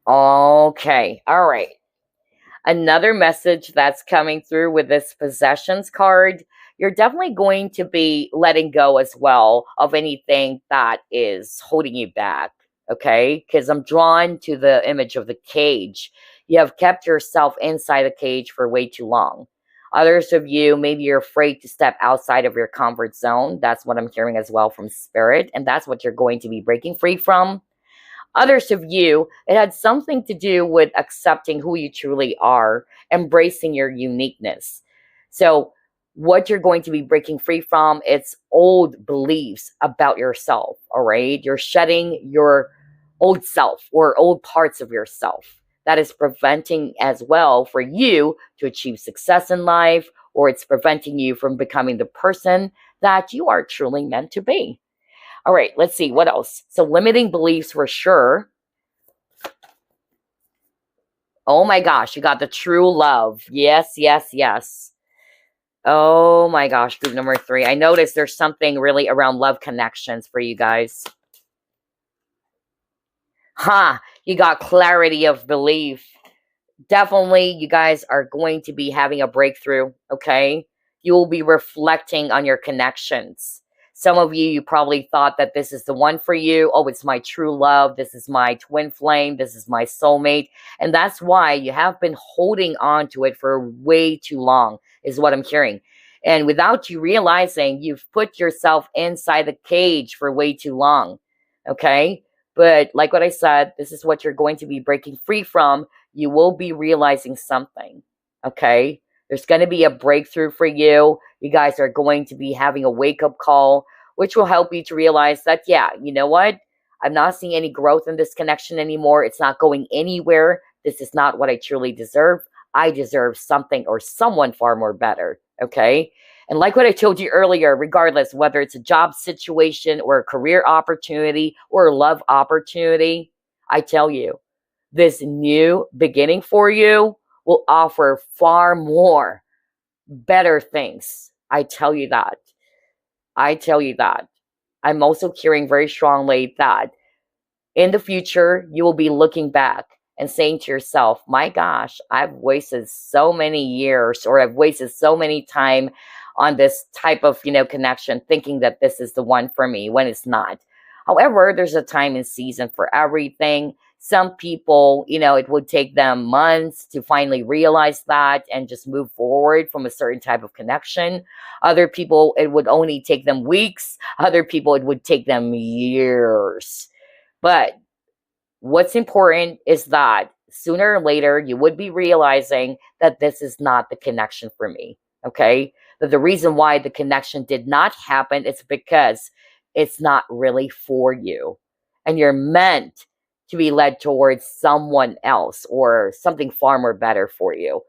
Okay, all right. Another message that's coming through with this possessions card, you're definitely going to be letting go as well of anything that is holding you back, okay? Because I'm drawn to the image of the cage. You have kept yourself inside the cage for way too long. Others of you, maybe you're afraid to step outside of your comfort zone. That's what I'm hearing as well from Spirit, and that's what you're going to be breaking free from. Others of you, it had something to do with accepting who you truly are, embracing your uniqueness. So what you're going to be breaking free from, it's old beliefs about yourself, all right? You're shedding your old self or old parts of yourself. That is preventing as well for you to achieve success in life, or it's preventing you from becoming the person that you are truly meant to be. All right, let's see. What else? So limiting beliefs for sure. Oh my gosh, you got the true love. Yes, yes, yes. Oh my gosh, group number 3. I noticed there's something really around love connections for you guys. You got clarity of belief. Definitely, you guys are going to be having a breakthrough, okay? You will be reflecting on your connections. Some of you, you probably thought that this is the one for you. Oh, it's my true love. This is my twin flame. This is my soulmate. And that's why you have been holding on to it for way too long, is what I'm hearing. And without you realizing, you've put yourself inside the cage for way too long, okay? But like what I said, this is what you're going to be breaking free from. You will be realizing something, okay? There's going to be a breakthrough for you. You guys are going to be having a wake-up call, which will help you to realize that, yeah, you know what? I'm not seeing any growth in this connection anymore. It's not going anywhere. This is not what I truly deserve. I deserve something or someone far more better, okay? And like what I told you earlier, regardless whether it's a job situation or a career opportunity or a love opportunity, I tell you, this new beginning for you will offer far more better things. I tell you that. I tell you that. I'm also hearing very strongly that in the future, you will be looking back and saying to yourself, my gosh, I've wasted so many years, or I've wasted so many time on this type of, connection, thinking that this is the one for me when it's not. However, there's a time and season for everything. Some people, it would take them months to finally realize that and just move forward from a certain type of connection. Other people, it would only take them weeks. Other people, it would take them years. But what's important is that sooner or later, you would be realizing that this is not the connection for me. Okay? That the reason why the connection did not happen is because it's not really for you. And you're meant to be led towards someone else or something far more better for you.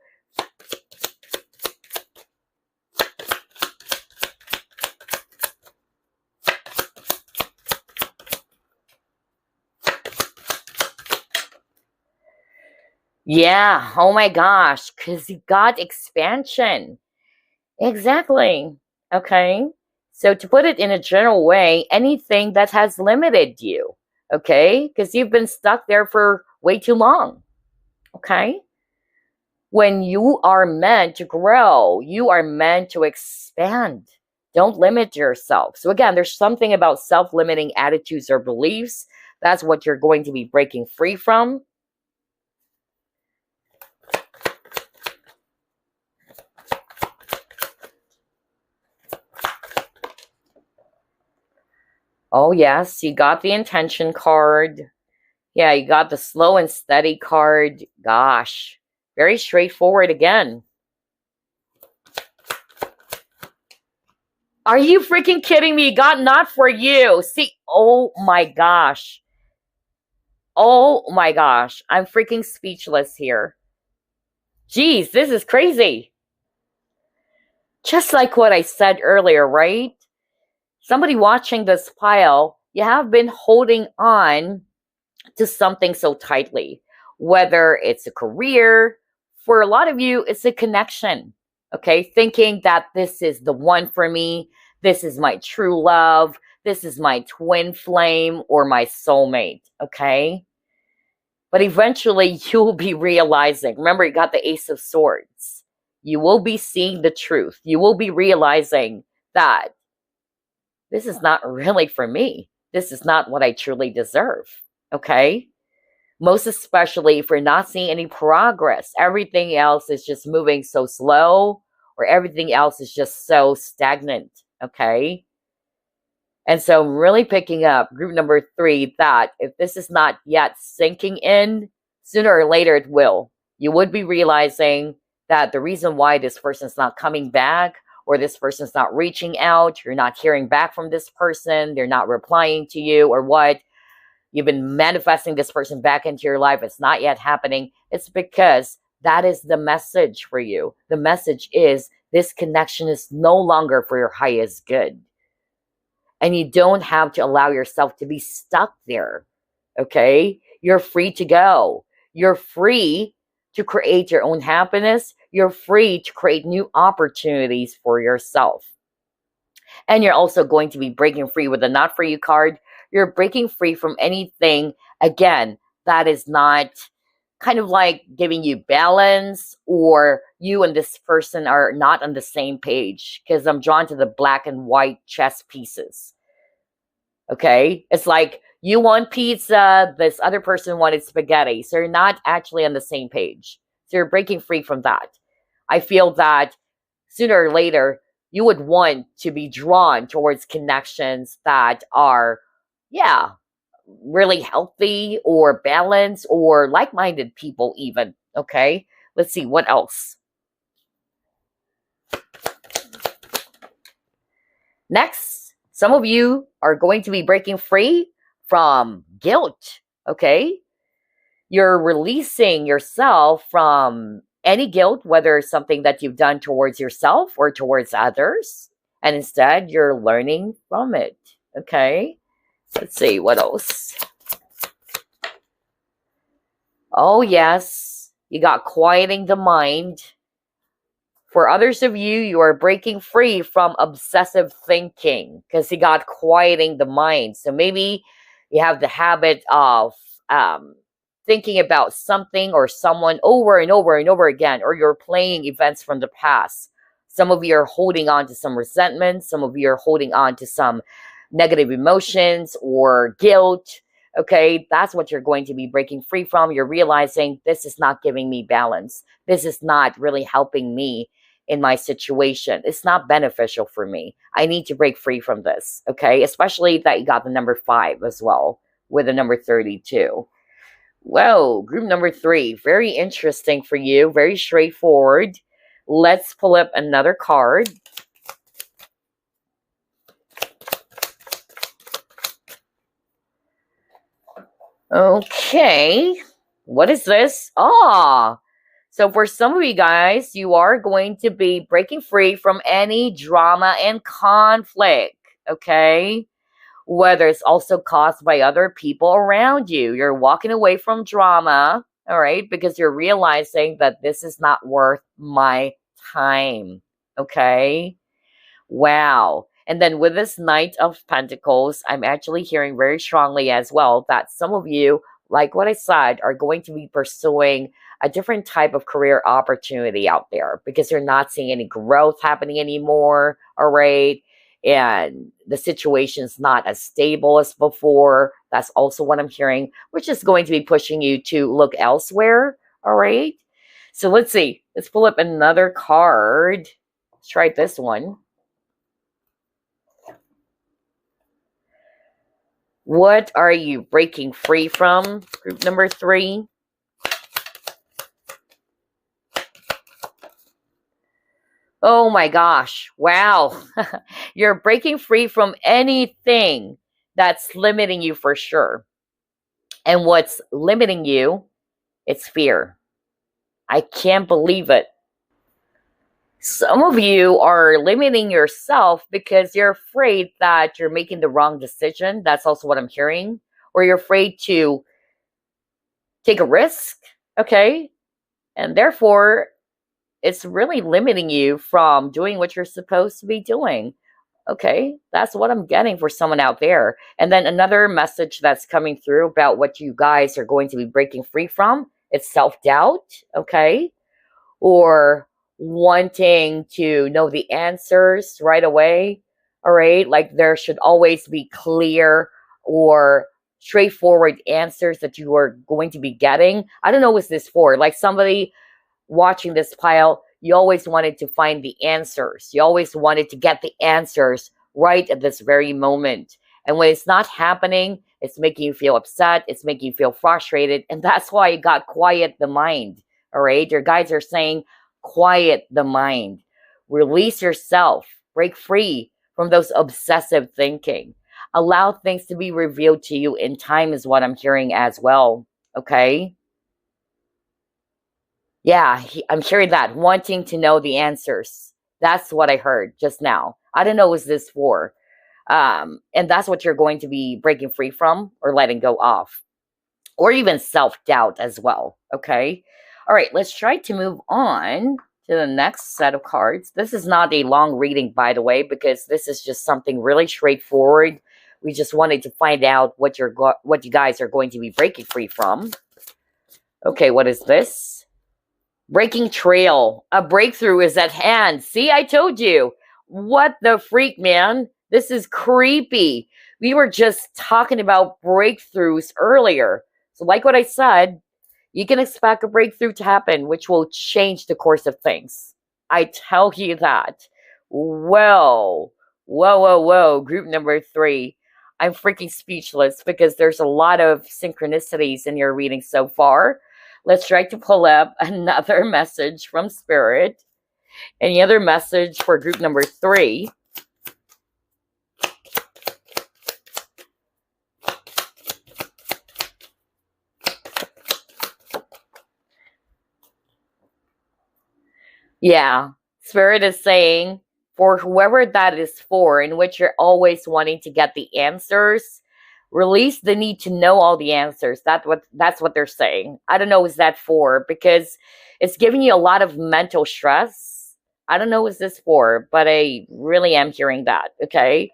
Yeah, oh my gosh, because you got expansion. Exactly. Okay. So to put it in a general way, anything that has limited you, okay? Because you've been stuck there for way too long, okay? When you are meant to grow, you are meant to expand. Don't limit yourself. So again, there's something about self-limiting attitudes or beliefs. That's what you're going to be breaking free from. Oh, yes, you got the intention card. Yeah, you got the slow and steady card. Gosh, very straightforward again. Are you freaking kidding me? God, not for you. See, oh my gosh. Oh my gosh. I'm freaking speechless here. Jeez, this is crazy. Just like what I said earlier, right? Somebody watching this pile, you have been holding on to something so tightly, whether it's a career, for a lot of you, it's a connection, okay? Thinking that this is the one for me, this is my true love, this is my twin flame or my soulmate, okay? But eventually you'll be realizing, remember you got the Ace of Swords, you will be seeing the truth. You will be realizing that this is not really for me. This is not what I truly deserve. Okay? Most especially if you're not seeing any progress. Everything else is just moving so slow, or everything else is just so stagnant. Okay? And so I'm really picking up group number 3 that if this is not yet sinking in, sooner or later it will. You would be realizing that the reason why this person's not coming back, or this person's not reaching out, you're not hearing back from this person, they're not replying to you, or what, you've been manifesting this person back into your life, it's not yet happening, it's because that is the message for you. The message is this connection is no longer for your highest good. And you don't have to allow yourself to be stuck there, okay? You're free to go. You're free to create your own happiness. You're free to create new opportunities for yourself. And you're also going to be breaking free with the Not For You card. You're breaking free from anything, again, that is not kind of like giving you balance, or you and this person are not on the same page, because I'm drawn to the black and white chess pieces. Okay? It's like you want pizza, this other person wanted spaghetti. So you're not actually on the same page. So you're breaking free from that. I feel that sooner or later, you would want to be drawn towards connections that are, yeah, really healthy or balanced or like-minded people even. Okay? Let's see, what else? Next, some of you are going to be breaking free from guilt, okay? You're releasing yourself from any guilt, whether it's something that you've done towards yourself or towards others, and instead you're learning from it, okay? Let's see, what else? Oh, yes, you got quieting the mind. For others of you, you are breaking free from obsessive thinking because you got quieting the mind. So maybe you have the habit of thinking about something or someone over and over and over again, or you're playing events from the past. Some of you are holding on to some resentment. Some of you are holding on to some negative emotions or guilt Okay, that's what you're going to be breaking free from. You're realizing this is not giving me balance. This is not really helping me in my situation. It's not beneficial for me. I need to break free from this. Okay, especially that you got the number 5 as well with the number 32. Whoa, group number 3. Very interesting for you. Very straightforward. Let's pull up another card. Okay. What is this? So for some of you guys, you are going to be breaking free from any drama and conflict. Okay. Whether it's also caused by other people around you. You're walking away from drama, all right, because you're realizing that this is not worth my time, okay? Wow. And then with this Knight of Pentacles, I'm actually hearing very strongly as well that some of you, like what I said, are going to be pursuing a different type of career opportunity out there because you're not seeing any growth happening anymore, all right? And the situation's not as stable as before. That's also what I'm hearing, which is going to be pushing you to look elsewhere, all right? So let's see. Let's pull up another card. Let's try this one. What are you breaking free from? Group number 3. Oh my gosh. Wow. You're breaking free from anything that's limiting you for sure. And what's limiting you, it's fear. I can't believe it. Some of you are limiting yourself because you're afraid that you're making the wrong decision. That's also what I'm hearing. Or you're afraid to take a risk, okay? And therefore, it's really limiting you from doing what you're supposed to be doing. Okay, that's what I'm getting for someone out there. And then another message that's coming through about what you guys are going to be breaking free from, it's self-doubt, okay? Or wanting to know the answers right away, all right? Like there should always be clear or straightforward answers that you are going to be getting. I don't know what's this for. Like somebody watching this pile, you always wanted to find the answers. You always wanted to get the answers right at this very moment. And when it's not happening, it's making you feel upset. It's making you feel frustrated. And that's why you got quiet the mind. All right. Your guides are saying, quiet the mind. Release yourself. Break free from those obsessive thinking. Allow things to be revealed to you in time is what I'm hearing as well. Okay. Yeah, I'm hearing that. Wanting to know the answers. That's what I heard just now. I don't know what this for. And that's what you're going to be breaking free from or letting go of. Or even self-doubt as well. Okay. All right, let's try to move on to the next set of cards. This is not a long reading, by the way, because this is just something really straightforward. We just wanted to find out what you guys are going to be breaking free from. Okay, what is this? Breaking trail. A breakthrough is at hand. See, I told you. What the freak, man? This is creepy. We were just talking about breakthroughs earlier. So like what I said, you can expect a breakthrough to happen, which will change the course of things. I tell you that. Whoa. Whoa, whoa, whoa. Group number 3. I'm freaking speechless because there's a lot of synchronicities in your reading so far. Let's try to pull up another message from Spirit. Any other message for group number 3? Yeah, Spirit is saying for whoever that is for, in which you're always wanting to get the answers, release the need to know all the answers. That's what they're saying. I don't know what's that for because it's giving you a lot of mental stress. I don't know what's this for, but I really am hearing that, okay?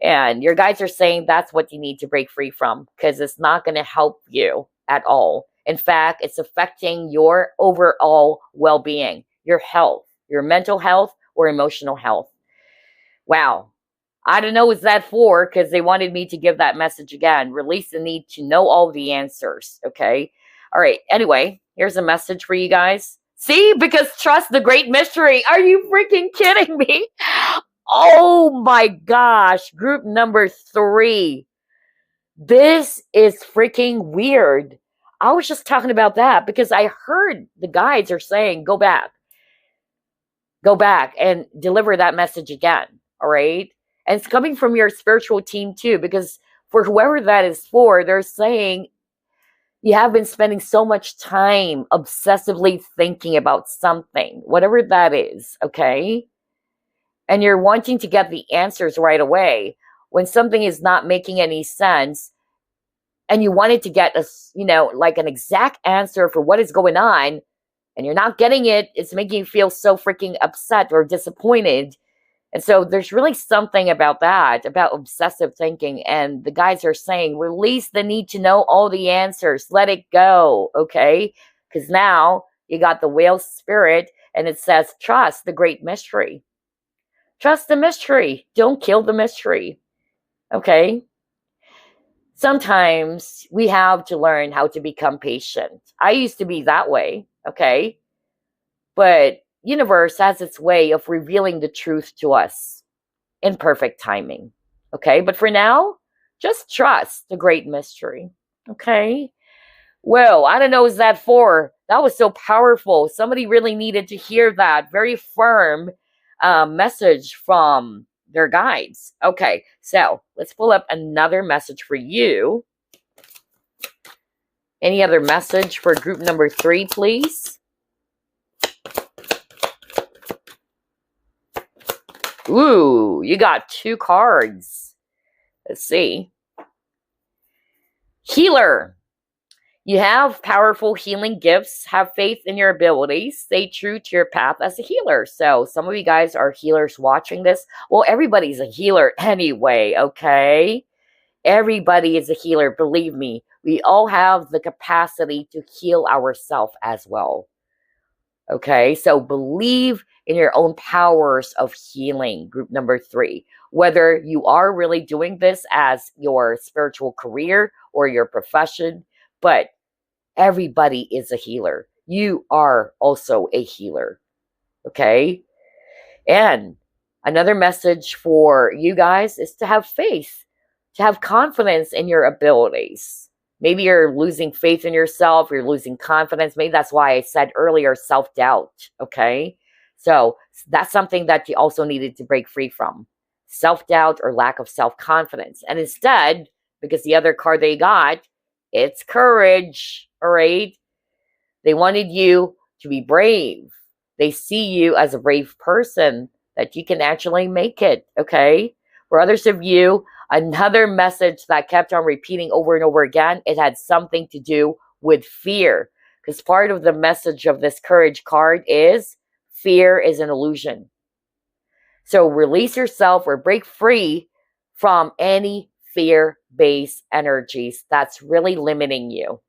And your guides are saying that's what you need to break free from because it's not going to help you at all. In fact, it's affecting your overall well-being, your health, your mental health or emotional health. Wow. I don't know what's that for, because they wanted me to give that message again. Release the need to know all the answers. Okay. All right. Anyway, here's a message for you guys. See, because trust the great mystery. Are you freaking kidding me? Oh my gosh. Group number 3. This is freaking weird. I was just talking about that because I heard the guides are saying, go back and deliver that message again. All right. And it's coming from your spiritual team too, because for whoever that is for, they're saying you have been spending so much time obsessively thinking about something, whatever that is. Okay. And you're wanting to get the answers right away when something is not making any sense. And you wanted to get like an exact answer for what is going on, and you're not getting it. It's making you feel so freaking upset or disappointed. And so there's really something about that, about obsessive thinking. And the guys are saying, release the need to know all the answers. Let it go, okay? Because now you got the whale spirit, and it says, trust the great mystery. Trust the mystery. Don't kill the mystery, okay? Sometimes we have to learn how to become patient. I used to be that way, okay? But universe has its way of revealing the truth to us in perfect timing, okay? But for now, just trust the great mystery, okay? Well, I don't know what that for. That was so powerful. Somebody really needed to hear that very firm message from their guides. Okay, so let's pull up another message for you. Any other message for group number 3, please? Ooh, you got 2 cards. Let's see. Healer. You have powerful healing gifts. Have faith in your abilities. Stay true to your path as a healer. So some of you guys are healers watching this. Well, everybody's a healer anyway, okay? Everybody is a healer. Believe me, we all have the capacity to heal ourselves as well. Okay, so believe in your own powers of healing, group number 3. Whether you are really doing this as your spiritual career or your profession, but everybody is a healer. You are also a healer. Okay? And another message for you guys is to have faith, to have confidence in your abilities. Maybe you're losing faith in yourself, you're losing confidence. Maybe that's why I said earlier self-doubt. Okay? So that's something that you also needed to break free from. Self-doubt or lack of self-confidence. And instead, because the other card they got, it's courage, all right? They wanted you to be brave. They see you as a brave person, that you can actually make it, okay? For others of you, another message that kept on repeating over and over again, it had something to do with fear. Because part of the message of this courage card is fear is an illusion. So release yourself or break free from any fear-based energies that's really limiting you,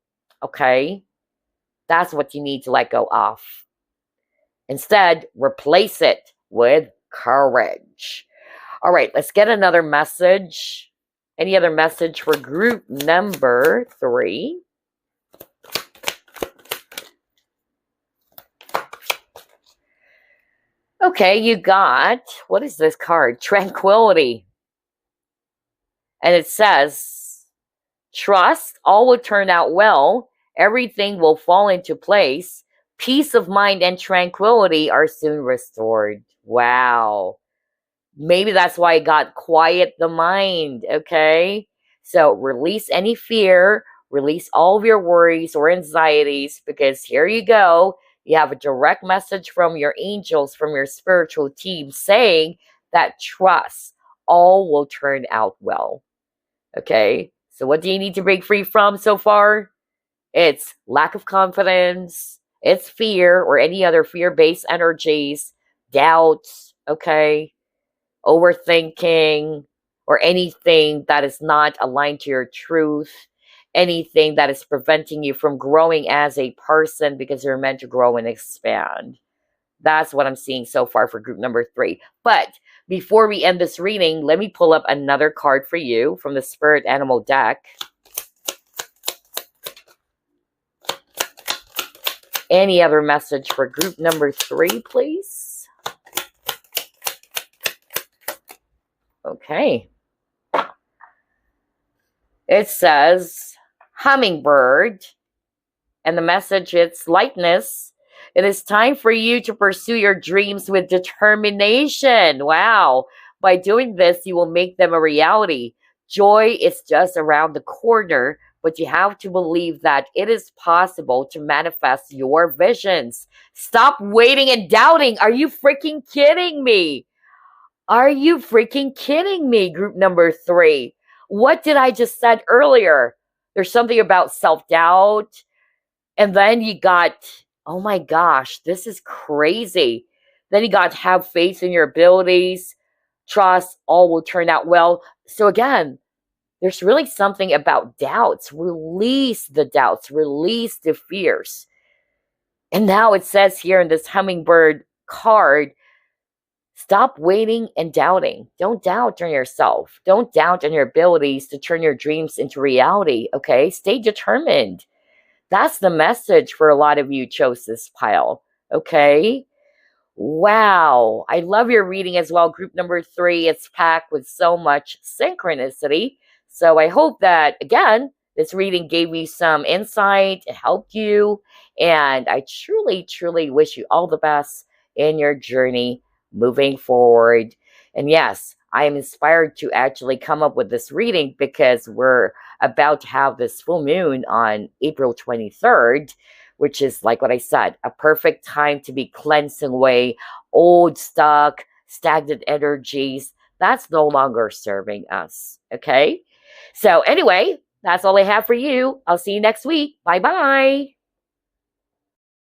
okay? That's what you need to let go of. Instead, replace it with courage. All right, let's get another message. Any other message for group number 3? Okay, you got, what is this card? Tranquility. And it says, trust, all will turn out well. Everything will fall into place. Peace of mind and tranquility are soon restored. Wow. Maybe that's why I got quiet the mind, okay? So release any fear, release all of your worries or anxieties, because here you go. You have a direct message from your angels, from your spiritual team saying that trust, all will turn out well. Okay, so what do you need to break free from so far? It's lack of confidence, it's fear or any other fear-based energies, doubts, okay, overthinking, or anything that is not aligned to your truth, anything that is preventing you from growing as a person because you're meant to grow and expand. That's what I'm seeing so far for group number 3. But before we end this reading, let me pull up another card for you from the Spirit Animal deck. Any other message for group number 3, please? Okay. It says hummingbird, and the message is lightness. It is time for you to pursue your dreams with determination. Wow. By doing this, you will make them a reality. Joy is just around the corner, but you have to believe that it is possible to manifest your visions. Stop waiting and doubting. Are you freaking kidding me? Are you freaking kidding me, group number 3? What did I just said earlier? There's something about self-doubt. And then you got, oh my gosh, this is crazy. Then you got have faith in your abilities. Trust, all will turn out well. So again, there's really something about doubts. Release the doubts. Release the fears. And now it says here in this hummingbird card, stop waiting and doubting. Don't doubt on yourself. Don't doubt on your abilities to turn your dreams into reality, okay? Stay determined. That's the message for a lot of you chose this pile, okay? Wow. I love your reading as well. Group number 3, it's packed with so much synchronicity. So I hope that, again, this reading gave you some insight, it helped you, and I truly, truly wish you all the best in your journey moving forward. And yes, I am inspired to actually come up with this reading because we're about to have this full moon on April 23rd, which is, like what I said, a perfect time to be cleansing away old stuck, stagnant energies. That's no longer serving us, okay? So anyway, that's all I have for you. I'll see you next week. Bye-bye.